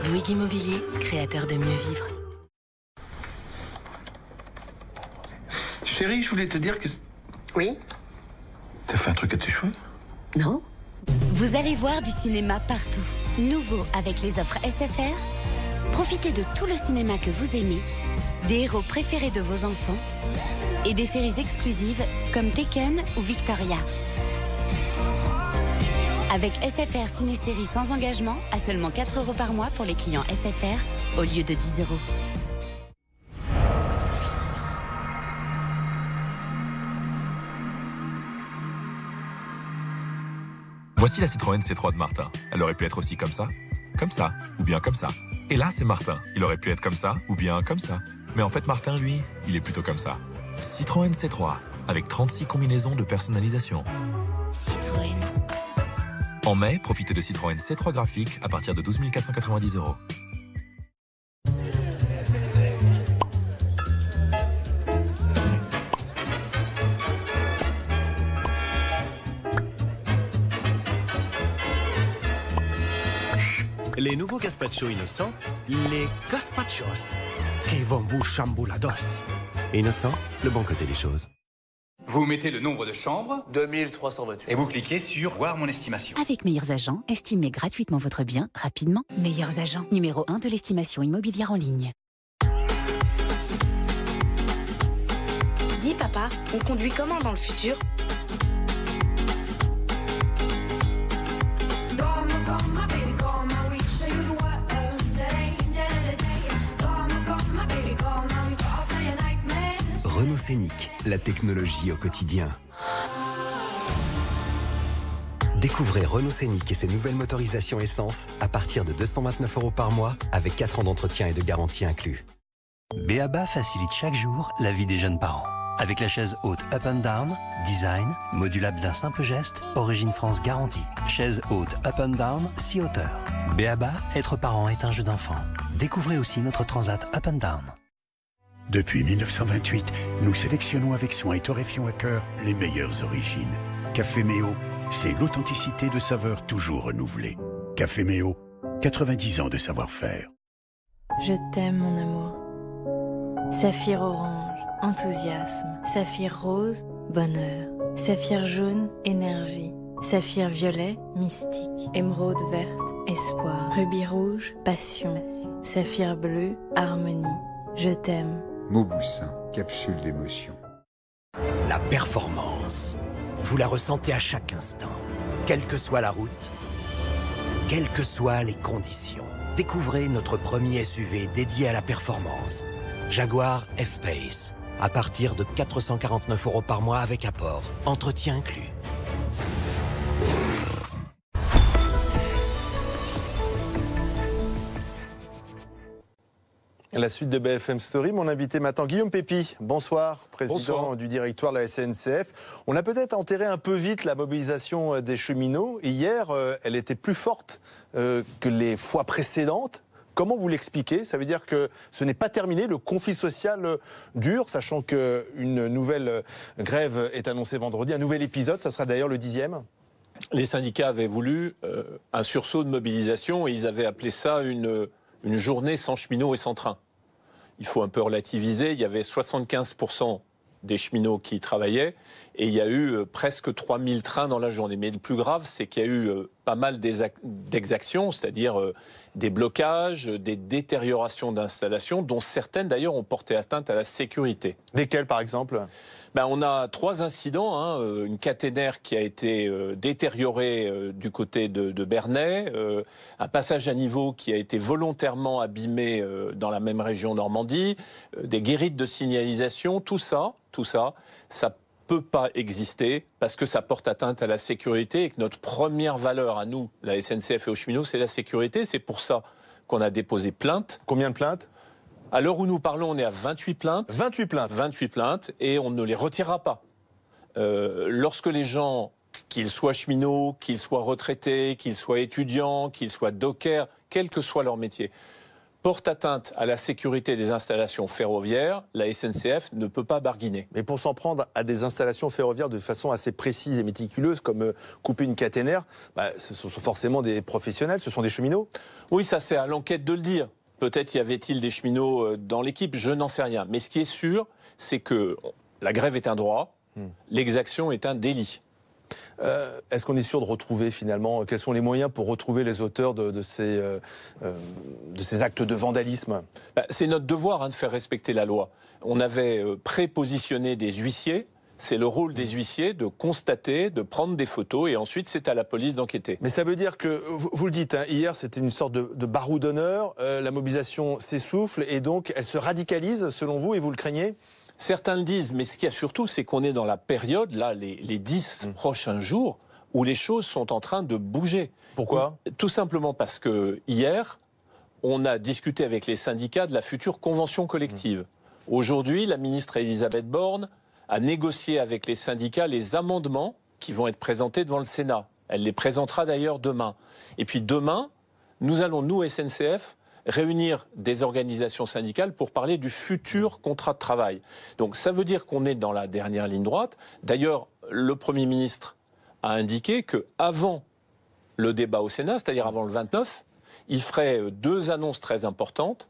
Bouygues Immobilier, créateur de mieux vivre. Chérie, je voulais te dire que... Oui? T'as fait un truc à tes cheveux? Non. Vous allez voir du cinéma partout. Nouveau avec les offres SFR. Profitez de tout le cinéma que vous aimez, des héros préférés de vos enfants et des séries exclusives comme Taken ou Victoria. Avec SFR Ciné-Série sans engagement à seulement 4 € par mois pour les clients SFR au lieu de 10 €. Voici la Citroën C3 de Martin. Elle aurait pu être aussi comme ça, ou bien comme ça. Et là, c'est Martin. Il aurait pu être comme ça, ou bien comme ça. Mais en fait, Martin, lui, il est plutôt comme ça. Citroën C3, avec 36 combinaisons de personnalisation. Citroën. En mai, profitez de Citroën C3 graphique à partir de 12 490 €. Les nouveaux gazpachos innocents, les gazpachos, qui vont vous chambouler. Innocent, le bon côté des choses. Vous mettez le nombre de chambres, 2328. et vous cliquez sur Voir mon estimation. Avec Meilleurs Agents, estimez gratuitement votre bien, rapidement. Meilleurs Agents, numéro 1 de l'estimation immobilière en ligne. Dis papa, on conduit comment dans le futur? Renault Scénic, la technologie au quotidien. Découvrez Renault Scénic et ses nouvelles motorisations essence à partir de 229 € par mois avec 4 ans d'entretien et de garantie inclus. B.A.B.A. facilite chaque jour la vie des jeunes parents. Avec la chaise haute Up and Down, design, modulable d'un simple geste, origine France garantie. Chaise haute Up and Down, 6 hauteurs. B.A.B.A. être parent est un jeu d'enfant. Découvrez aussi notre Transat Up and Down. Depuis 1928, nous sélectionnons avec soin et torréfions à cœur les meilleures origines. Café Méo, c'est l'authenticité de saveurs toujours renouvelées. Café Méo, 90 ans de savoir-faire. Je t'aime, mon amour. Saphir orange, enthousiasme. Saphir rose, bonheur. Saphir jaune, énergie. Saphir violet, mystique. Émeraude verte, espoir. Rubis rouge, passion. Saphir bleu, harmonie. Je t'aime. Mauboussin, capsule d'émotion. La performance, vous la ressentez à chaque instant. Quelle que soit la route, quelles que soient les conditions. Découvrez notre premier SUV dédié à la performance. Jaguar F-Pace. À partir de 449 € par mois avec apport. Entretien inclus. La suite de BFM Story, mon invité maintenant, Guillaume Pépi. Bonsoir, président du directoire de la SNCF. On a peut-être enterré un peu vite la mobilisation des cheminots. Hier, elle était plus forte que les fois précédentes. Comment vous l'expliquez? Ça veut dire que ce n'est pas terminé, le conflit social dure, sachant qu'une nouvelle grève est annoncée vendredi, un nouvel épisode, ça sera d'ailleurs le 10e. Les syndicats avaient voulu un sursaut de mobilisation et ils avaient appelé ça une journée sans cheminots et sans train. il faut un peu relativiser. Il y avait 75% des cheminots qui travaillaient et il y a eu presque 3000 trains dans la journée. Mais le plus grave, c'est qu'il y a eu pas mal d'exactions, c'est-à-dire des blocages, des détériorations d'installations, dont certaines d'ailleurs ont porté atteinte à la sécurité. Lesquelles par exemple ? On a 3 incidents, une caténaire qui a été détériorée du côté de Bernay, un passage à niveau qui a été volontairement abîmé dans la même région Normandie, des guérites de signalisation, tout ça, ça peut pas exister parce que ça porte atteinte à la sécurité et que notre première valeur à nous, la SNCF et aux cheminots, c'est la sécurité. C'est pour ça qu'on a déposé plainte. Combien de plaintes ? À l'heure où nous parlons, on est à 28 plaintes. 28 plaintes. 28 plaintes et on ne les retirera pas. Lorsque les gens, qu'ils soient cheminots, qu'ils soient retraités, qu'ils soient étudiants, qu'ils soient dockers, quel que soit leur métier, portent atteinte à la sécurité des installations ferroviaires, la SNCF ne peut pas barguiner. Mais pour s'en prendre à des installations ferroviaires de façon assez précise et méticuleuse, comme couper une caténaire, ce sont forcément des professionnels, ce sont des cheminots ? Oui, ça c'est à l'enquête de le dire. Peut-être y avait-il des cheminots dans l'équipe, je n'en sais rien. Mais ce qui est sûr, c'est que la grève est un droit, l'exaction est un délit. Est-ce qu'on est sûr de retrouver finalement, quels sont les moyens pour retrouver les auteurs de ces actes de vandalisme ? C'est notre devoir de faire respecter la loi. On avait prépositionné des huissiers. C'est le rôle des huissiers de constater, de prendre des photos et ensuite c'est à la police d'enquêter. Mais ça veut dire que, vous le dites, hier c'était une sorte de baroud d'honneur, la mobilisation s'essouffle et donc elle se radicalise selon vous et vous le craignez ? Certains le disent, mais ce qu'il y a surtout, c'est qu'on est dans la période, là, les 10 prochains jours, où les choses sont en train de bouger. Pourquoi ? Tout simplement parce que hier, on a discuté avec les syndicats de la future convention collective. Aujourd'hui, la ministre Elisabeth Borne a négocié avec les syndicats les amendements qui vont être présentés devant le Sénat. Elle les présentera d'ailleurs demain. Et puis demain, nous allons, nous, SNCF, réunir des organisations syndicales pour parler du futur contrat de travail. Donc ça veut dire qu'on est dans la dernière ligne droite. D'ailleurs, le Premier ministre a indiqué qu'avant le débat au Sénat, c'est-à-dire avant le 29, il ferait 2 annonces très importantes.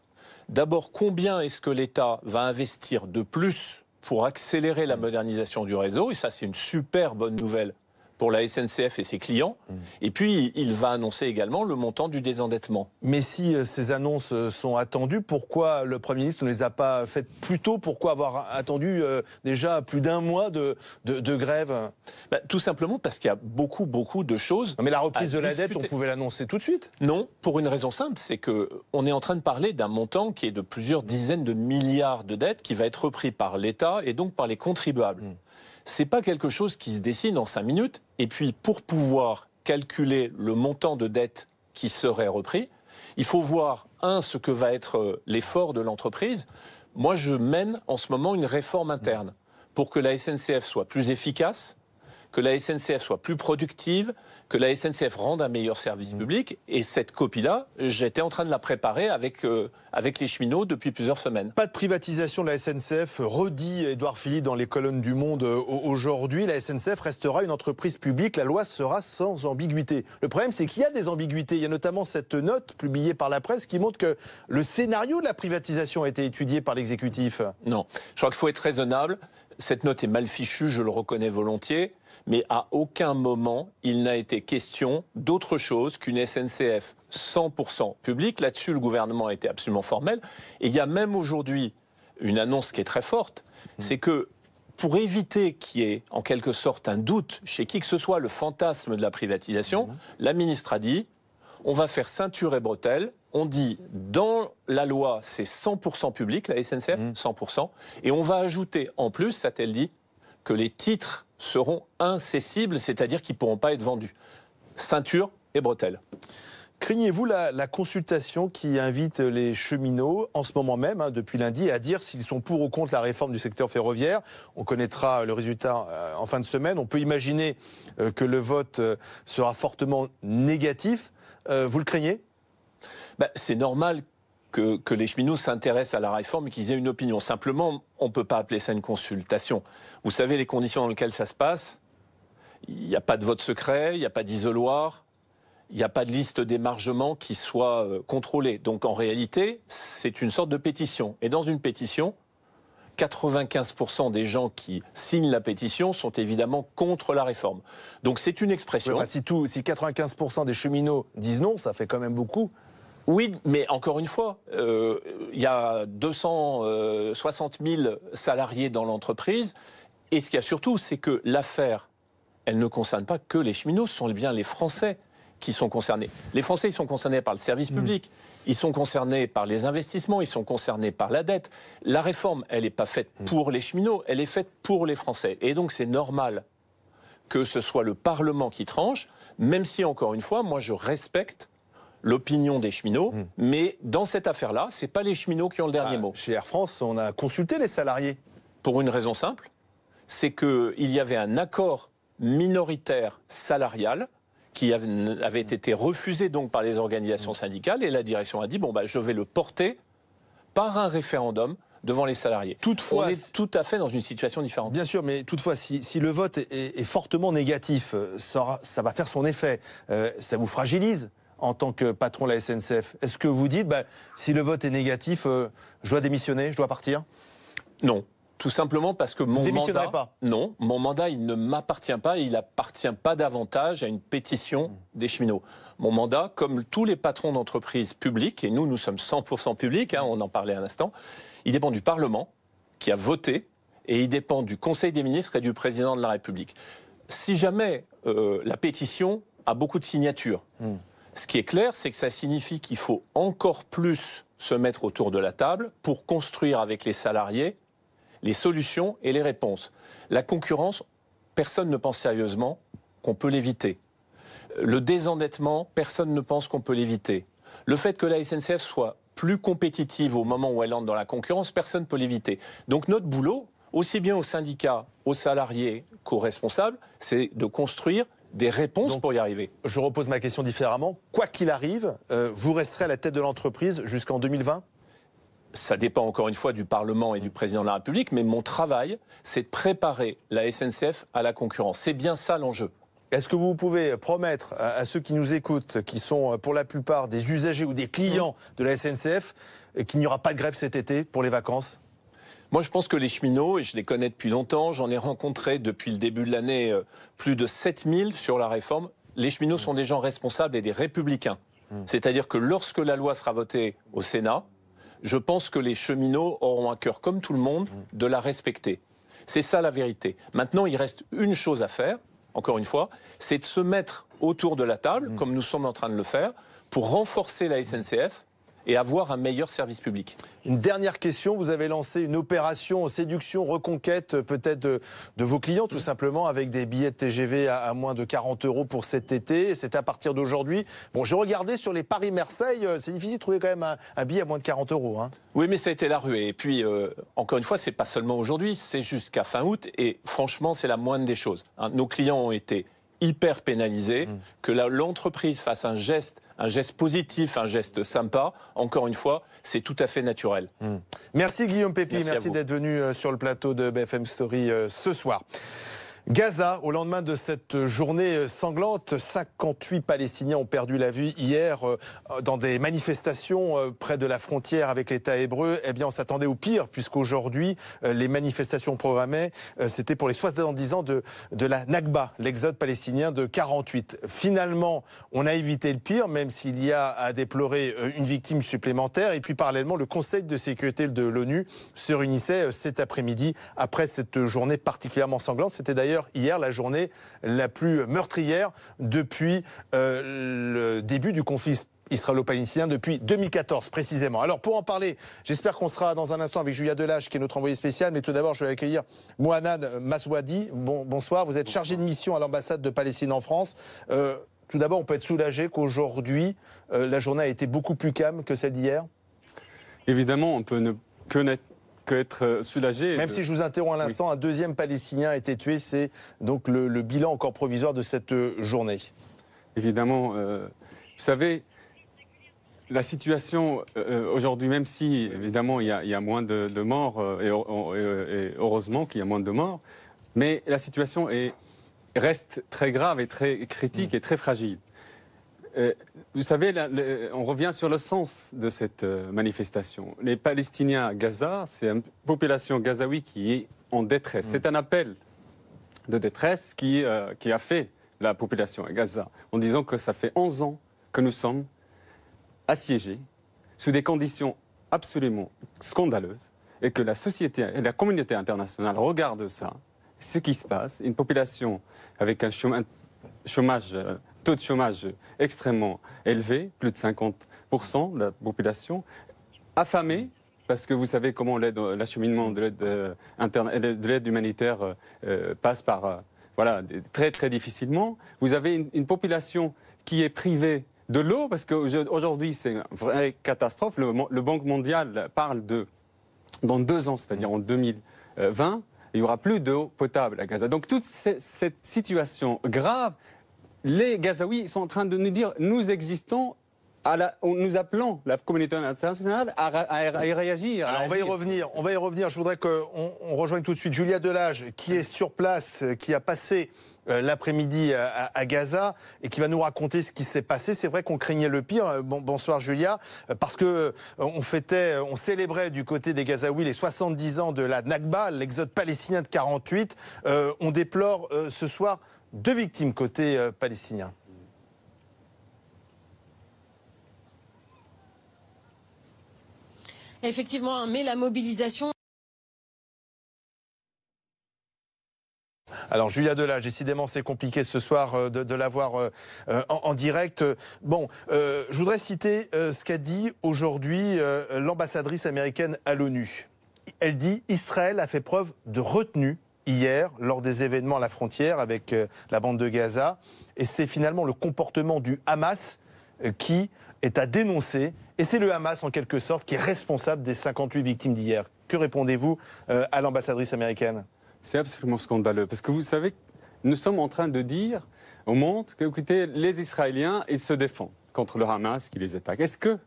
D'abord, combien est-ce que l'État va investir de plus pour accélérer la modernisation du réseau ? Et ça, c'est une super bonne nouvelle pour la SNCF et ses clients. Et puis, il va annoncer également le montant du désendettement. Mais si ces annonces sont attendues, pourquoi le Premier ministre ne les a pas faites plus tôt ? Pourquoi avoir attendu déjà plus d'1 mois de grève ? Tout simplement parce qu'il y a beaucoup de choses. Non, mais la reprise de la dette, on pouvait l'annoncer tout de suite ? Non, pour une raison simple, c'est qu'on est en train de parler d'un montant qui est de plusieurs dizaines de milliards de dettes qui va être repris par l'État et donc par les contribuables. C'est pas quelque chose qui se dessine en 5 minutes. Et puis, pour pouvoir calculer le montant de dette qui serait repris, il faut voir, ce que va être l'effort de l'entreprise. Moi, je mène en ce moment une réforme interne pour que la SNCF soit plus efficace, que la SNCF soit plus productive, que la SNCF rende un meilleur service public. Et cette copie-là, j'étais en train de la préparer avec les cheminots depuis plusieurs semaines. Pas de privatisation de la SNCF, redit Édouard Philippe dans les colonnes du Monde aujourd'hui. La SNCF restera une entreprise publique, la loi sera sans ambiguïté. Le problème, c'est qu'il y a des ambiguïtés. Il y a notamment cette note publiée par la presse qui montre que le scénario de la privatisation a été étudié par l'exécutif. Non, je crois qu'il faut être raisonnable. Cette note est mal fichue, je le reconnais volontiers. Mais à aucun moment, il n'a été question d'autre chose qu'une SNCF 100% publique. Là-dessus, le gouvernement a été absolument formel. Et il y a même aujourd'hui une annonce qui est très forte. C'est que pour éviter qu'il y ait en quelque sorte un doute chez qui que ce soit, le fantasme de la privatisation, la ministre a dit, on va faire ceinture et bretelles. On dit, dans la loi, c'est 100% public, la SNCF, 100%. Et on va ajouter, en plus, a-t-elle dit, que les titres seront incessibles, c'est-à-dire qu'ils ne pourront pas être vendus. Ceinture et bretelles. Craignez-vous la consultation qui invite les cheminots, en ce moment même, depuis lundi, à dire s'ils sont pour ou contre la réforme du secteur ferroviaire ? On connaîtra le résultat en fin de semaine. On peut imaginer que le vote sera fortement négatif. Vous le craignez ? C'est normal que les cheminots s'intéressent à la réforme et qu'ils aient une opinion. Simplement, on ne peut pas appeler ça une consultation. Vous savez les conditions dans lesquelles ça se passe ? Il n'y a pas de vote secret, il n'y a pas d'isoloir, il n'y a pas de liste d'émargement qui soit contrôlée. Donc en réalité, c'est une sorte de pétition. Et dans une pétition, 95% des gens qui signent la pétition sont évidemment contre la réforme. Donc c'est une expression. Ouais, si 95% des cheminots disent non, ça fait quand même beaucoup. Oui, mais encore une fois, il y a 260 000 salariés dans l'entreprise. Et ce qu'il y a surtout, c'est que l'affaire, elle ne concerne pas que les cheminots, ce sont bien les Français qui sont concernés. Les Français, ils sont concernés par le service public, ils sont concernés par les investissements, ils sont concernés par la dette. La réforme, elle n'est pas faite pour les cheminots, elle est faite pour les Français. Et donc c'est normal que ce soit le Parlement qui tranche, même si, encore une fois, moi je respecte l'opinion des cheminots, mais dans cette affaire-là, ce n'est pas les cheminots qui ont le dernier mot. Chez Air France, on a consulté les salariés. Pour une raison simple, c'est qu'il y avait un accord minoritaire salarial qui avait été refusé donc par les organisations syndicales, et la direction a dit bon bah je vais le porter par un référendum devant les salariés. Toutefois, on est tout à fait dans une situation différente. Bien sûr, mais toutefois, si le vote est fortement négatif, ça va faire son effet. Ça vous fragilise en tant que patron de la SNCF. Est-ce que vous dites, si le vote est négatif, je dois démissionner, je dois partir? Non. Tout simplement parce que mon mandat, pas. Non, mon mandat, il ne m'appartient pas, et il n'appartient pas davantage à une pétition des cheminots. Mon mandat, comme tous les patrons d'entreprises publiques, et nous sommes 100% publics, on en parlait à l'instant, il dépend du Parlement, qui a voté, et il dépend du Conseil des ministres et du Président de la République. Si jamais la pétition a beaucoup de signatures, ce qui est clair, c'est que ça signifie qu'il faut encore plus se mettre autour de la table pour construire avec les salariés les solutions et les réponses. La concurrence, personne ne pense sérieusement qu'on peut l'éviter. Le désendettement, personne ne pense qu'on peut l'éviter. Le fait que la SNCF soit plus compétitive au moment où elle entre dans la concurrence, personne ne peut l'éviter. Donc notre boulot, aussi bien aux syndicats, aux salariés qu'aux responsables, c'est de construire des réponses pour y arriver. Je repose ma question différemment. Quoi qu'il arrive, vous resterez à la tête de l'entreprise jusqu'en 2020 ? Ça dépend encore une fois du Parlement et du Président de la République, mais mon travail, c'est de préparer la SNCF à la concurrence. C'est bien ça l'enjeu. Est-ce que vous pouvez promettre à ceux qui nous écoutent, qui sont pour la plupart des usagers ou des clients de la SNCF, qu'il n'y aura pas de grève cet été pour les vacances ? Moi, je pense que les cheminots, et je les connais depuis longtemps, j'en ai rencontré depuis le début de l'année plus de 7000 sur la réforme. Les cheminots sont des gens responsables et des républicains. C'est-à-dire que lorsque la loi sera votée au Sénat, je pense que les cheminots auront à cœur, comme tout le monde, de la respecter. C'est ça la vérité. Maintenant, il reste une chose à faire, encore une fois, c'est de se mettre autour de la table, comme nous sommes en train de le faire, pour renforcer la SNCF et avoir un meilleur service public. Une dernière question, vous avez lancé une opération séduction, reconquête peut-être de vos clients, tout simplement, avec des billets de TGV à moins de 40 € pour cet été. C'est à partir d'aujourd'hui. Bon, j'ai regardé sur les Paris-Marseille, c'est difficile de trouver quand même un billet à moins de 40 €. Hein. Oui, mais ça a été la ruée. Et puis, encore une fois, c'est pas seulement aujourd'hui, c'est jusqu'à fin août. Et franchement, c'est la moindre des choses. Nos clients ont été hyper pénalisés, que l'entreprise fasse un geste positif, un geste sympa, encore une fois, c'est tout à fait naturel. Merci Guillaume Pépi, merci d'être venu sur le plateau de BFM Story ce soir. Gaza, au lendemain de cette journée sanglante, 58 Palestiniens ont perdu la vie hier dans des manifestations près de la frontière avec l'État hébreu. Eh bien, on s'attendait au pire, puisqu'aujourd'hui, les manifestations programmées, c'était pour les 70 ans de la Nakba, l'exode palestinien de 48. Finalement, on a évité le pire, même s'il y a à déplorer une victime supplémentaire. Et puis, parallèlement, le Conseil de sécurité de l'ONU se réunissait cet après-midi après cette journée particulièrement sanglante. C'était d'ailleurs hier la journée la plus meurtrière depuis le début du conflit israélo-palestinien, depuis 2014 précisément. Alors pour en parler, j'espère qu'on sera dans un instant avec Julia Delage qui est notre envoyée spéciale, mais tout d'abord je vais accueillir Mouhanad Maswadi. Bonsoir, vous êtes chargé de mission à l'ambassade de Palestine en France. Tout d'abord, on peut être soulagé qu'aujourd'hui la journée a été beaucoup plus calme que celle d'hier. Évidemment, on peut ne qu'être soulagé. Même si je vous interromps à l'instant, un deuxième Palestinien a été tué, c'est donc le bilan encore provisoire de cette journée. Évidemment, vous savez, la situation aujourd'hui, même si évidemment il y a moins de morts, et heureusement qu'il y a moins de morts, mais la situation reste très grave et très critique et très fragile. Vous savez, on revient sur le sens de cette manifestation. Les Palestiniens à Gaza, c'est une population gazaoui qui est en détresse. C'est un appel de détresse qui a fait la population à Gaza, en disant que ça fait 11 ans que nous sommes assiégés, sous des conditions absolument scandaleuses, et que la société et la communauté internationale regardent ça, ce qui se passe, une population avec un taux de chômage extrêmement élevé, plus de 50% de la population, affamée, parce que vous savez comment l'acheminement de l'aide humanitaire passe par, très très difficilement. Vous avez une population qui est privée de l'eau, parce qu'aujourd'hui c'est une vraie catastrophe. Le Banque mondiale parle dans 2 ans, c'est-à-dire en 2020, il n'y aura plus d'eau potable à Gaza. Donc toute cette situation grave, les Gazaouis sont en train de nous dire nous existons, nous appelons la communauté internationale à y réagir. Alors on va y revenir. Je voudrais qu'on rejoigne tout de suite Julia Delage, qui est sur place, qui a passé l'après-midi à Gaza et qui va nous raconter ce qui s'est passé. C'est vrai qu'on craignait le pire. Bonsoir Julia, parce que on célébrait du côté des Gazaouis les 70 ans de la Nakba, l'exode palestinien de 48. On déplore ce soir 2 victimes côté palestinien. Effectivement, mais la mobilisation... Alors Julia Delage, décidément c'est compliqué ce soir de la voir en direct. Bon, je voudrais citer ce qu'a dit aujourd'hui l'ambassadrice américaine à l'ONU. Elle dit « Israël a fait preuve de retenue hier lors des événements à la frontière avec la bande de Gaza. Et c'est finalement le comportement du Hamas qui est à dénoncer. Et c'est le Hamas en quelque sorte qui est responsable des 58 victimes d'hier. Que répondez-vous à l'ambassadrice américaine ? C'est absolument scandaleux, parce que vous savez, nous sommes en train de dire au monde que, écoutez, les Israéliens, ils se défendent contre le Hamas qui les attaque. Est-ce que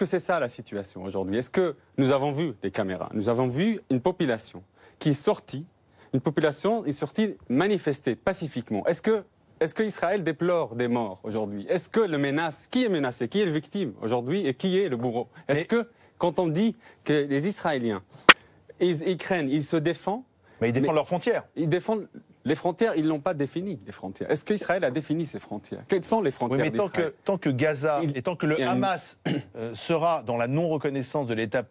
c'est ça la situation aujourd'hui? Est-ce que nous avons vu des caméras? Nous avons vu une population qui est sortie, manifester pacifiquement. Est-ce que Israël déplore des morts aujourd'hui? Est-ce que le menace, qui est menacé, qui est le victime aujourd'hui et qui est le bourreau? Est-ce que quand on dit que les Israéliens, ils craignent, ils se défendent? Mais ils défendent leurs frontières. Ils défendent les frontières, ils n'ont pas défini les frontières. Est-ce qu'Israël a défini ses frontières? Quelles sont les frontières d'Israël? Mais tant que Gaza et tant que le Hamas sera dans la non-reconnaissance de l'État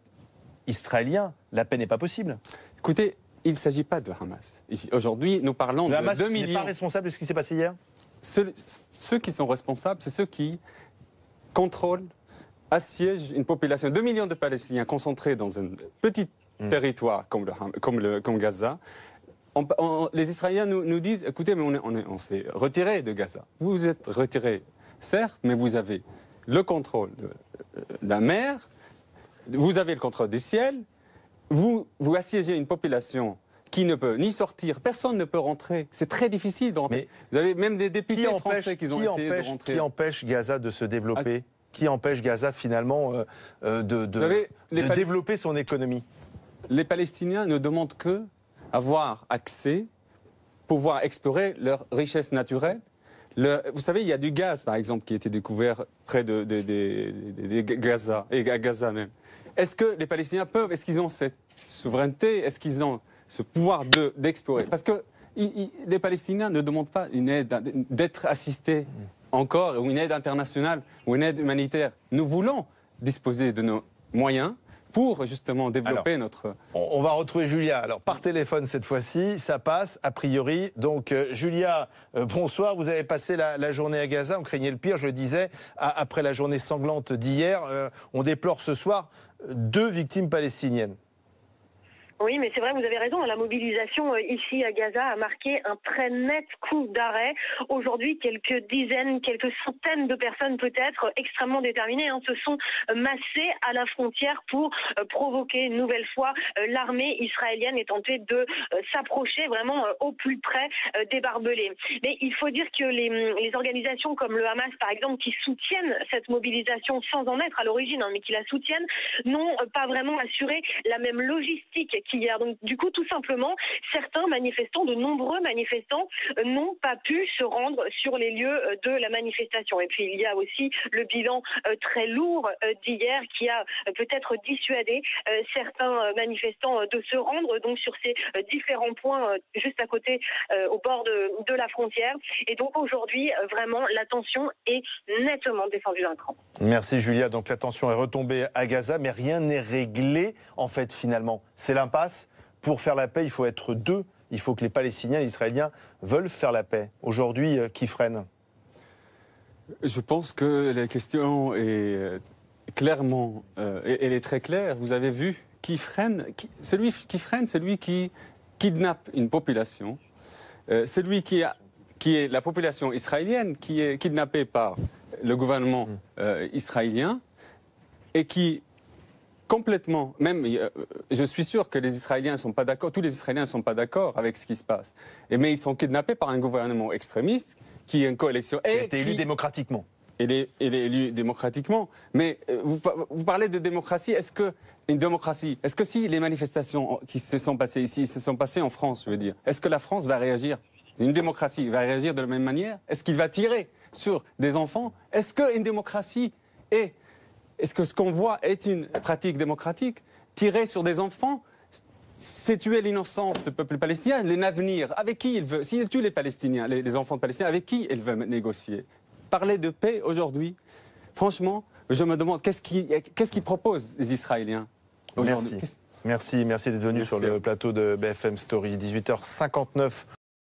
israélien, la paix n'est pas possible. Écoutez, il ne s'agit pas de Hamas. Aujourd'hui, nous parlons de 2 millions... Le Hamas n'est pas responsable de ce qui s'est passé hier? Ceux qui sont responsables, c'est ceux qui contrôlent, assiègent une population. 2 millions de Palestiniens concentrés dans un petit territoire comme Gaza. Les Israéliens nous disent, écoutez, mais on s'est retiré de Gaza. Vous vous êtes retiré, certes, mais vous avez le contrôle de la mer, vous avez le contrôle du ciel, vous assiégez une population qui ne peut ni sortir, personne ne peut rentrer. C'est très difficile d'entrer. Vous avez même des députés français qui ont essayé de rentrer. Qui empêche Gaza de se développer? Qui empêche Gaza finalement de développer son économie? Les Palestiniens ne demandent que avoir accès, pouvoir explorer leurs richesses naturelles. Vous savez, il y a du gaz, par exemple, qui a été découvert près de Gaza, et à Gaza même. Est-ce que les Palestiniens peuvent, est-ce qu'ils ont cette souveraineté, est-ce qu'ils ont ce pouvoir d'explorer? Parce que les Palestiniens ne demandent pas une aide, d'être assistés encore, ou une aide internationale, ou une aide humanitaire. Nous voulons disposer de nos moyens pour justement développer notre... On va retrouver Julia. Alors par téléphone cette fois-ci, ça passe a priori. Donc Julia, bonsoir. Vous avez passé la journée à Gaza. On craignait le pire, je le disais. Après la journée sanglante d'hier, on déplore ce soir 2 victimes palestiniennes. Oui, mais c'est vrai, vous avez raison. La mobilisation ici à Gaza a marqué un très net coup d'arrêt. Aujourd'hui, quelques dizaines, quelques centaines de personnes peut-être extrêmement déterminées se sont massées à la frontière pour provoquer une nouvelle fois l'armée israélienne et tenter de s'approcher vraiment au plus près des barbelés. Mais il faut dire que les organisations comme le Hamas, par exemple, qui soutiennent cette mobilisation sans en être à l'origine, mais qui la soutiennent, n'ont pas vraiment assuré la même logistique qu'hier. Donc du coup, tout simplement, certains manifestants, de nombreux manifestants, n'ont pas pu se rendre sur les lieux de la manifestation. Et puis il y a aussi le bilan très lourd d'hier qui a peut-être dissuadé certains manifestants de se rendre donc sur ces différents points juste à côté, au bord de la frontière. Et donc aujourd'hui, vraiment, la tension est nettement descendue d'un cran. Merci Julia. Donc la tension est retombée à Gaza, mais rien n'est réglé en fait finalement. C'est l'impasse. Pour faire la paix, il faut être deux. Il faut que les Palestiniens et les Israéliens veulent faire la paix. Aujourd'hui, qui freine? Je pense que la question est clairement, elle est très claire. Vous avez vu qui freine. Celui qui freine, celui qui kidnappe une population. Celui qui est la population israélienne, qui est kidnappée par le gouvernement israélien et qui complètement, même je suis sûr que les Israéliens ne sont pas d'accord, tous les Israéliens ne sont pas d'accord avec ce qui se passe. Mais ils sont kidnappés par un gouvernement extrémiste qui est une coalition. Il a été élu démocratiquement. Il est élu démocratiquement. Mais vous parlez de démocratie. Est-ce que si les manifestations qui se sont passées ici se sont passées en France, je veux dire, est-ce que la France va réagir? Une démocratie va réagir de la même manière? Est-ce qu'il va tirer sur des enfants? Est-ce qu'une démocratie est-ce que ce qu'on voit est une pratique démocratique? Tirer sur des enfants, c'est tuer l'innocence du peuple palestinien, l'avenir. Avec qui il veut? S'il tue les Palestiniens, les enfants palestiniens, avec qui il veut négocier? Parler de paix aujourd'hui, franchement, je me demande qu'est-ce qu'ils proposent les Israéliens aujourd'hui? Merci d'être venu sur le plateau de BFM Story. 18h59.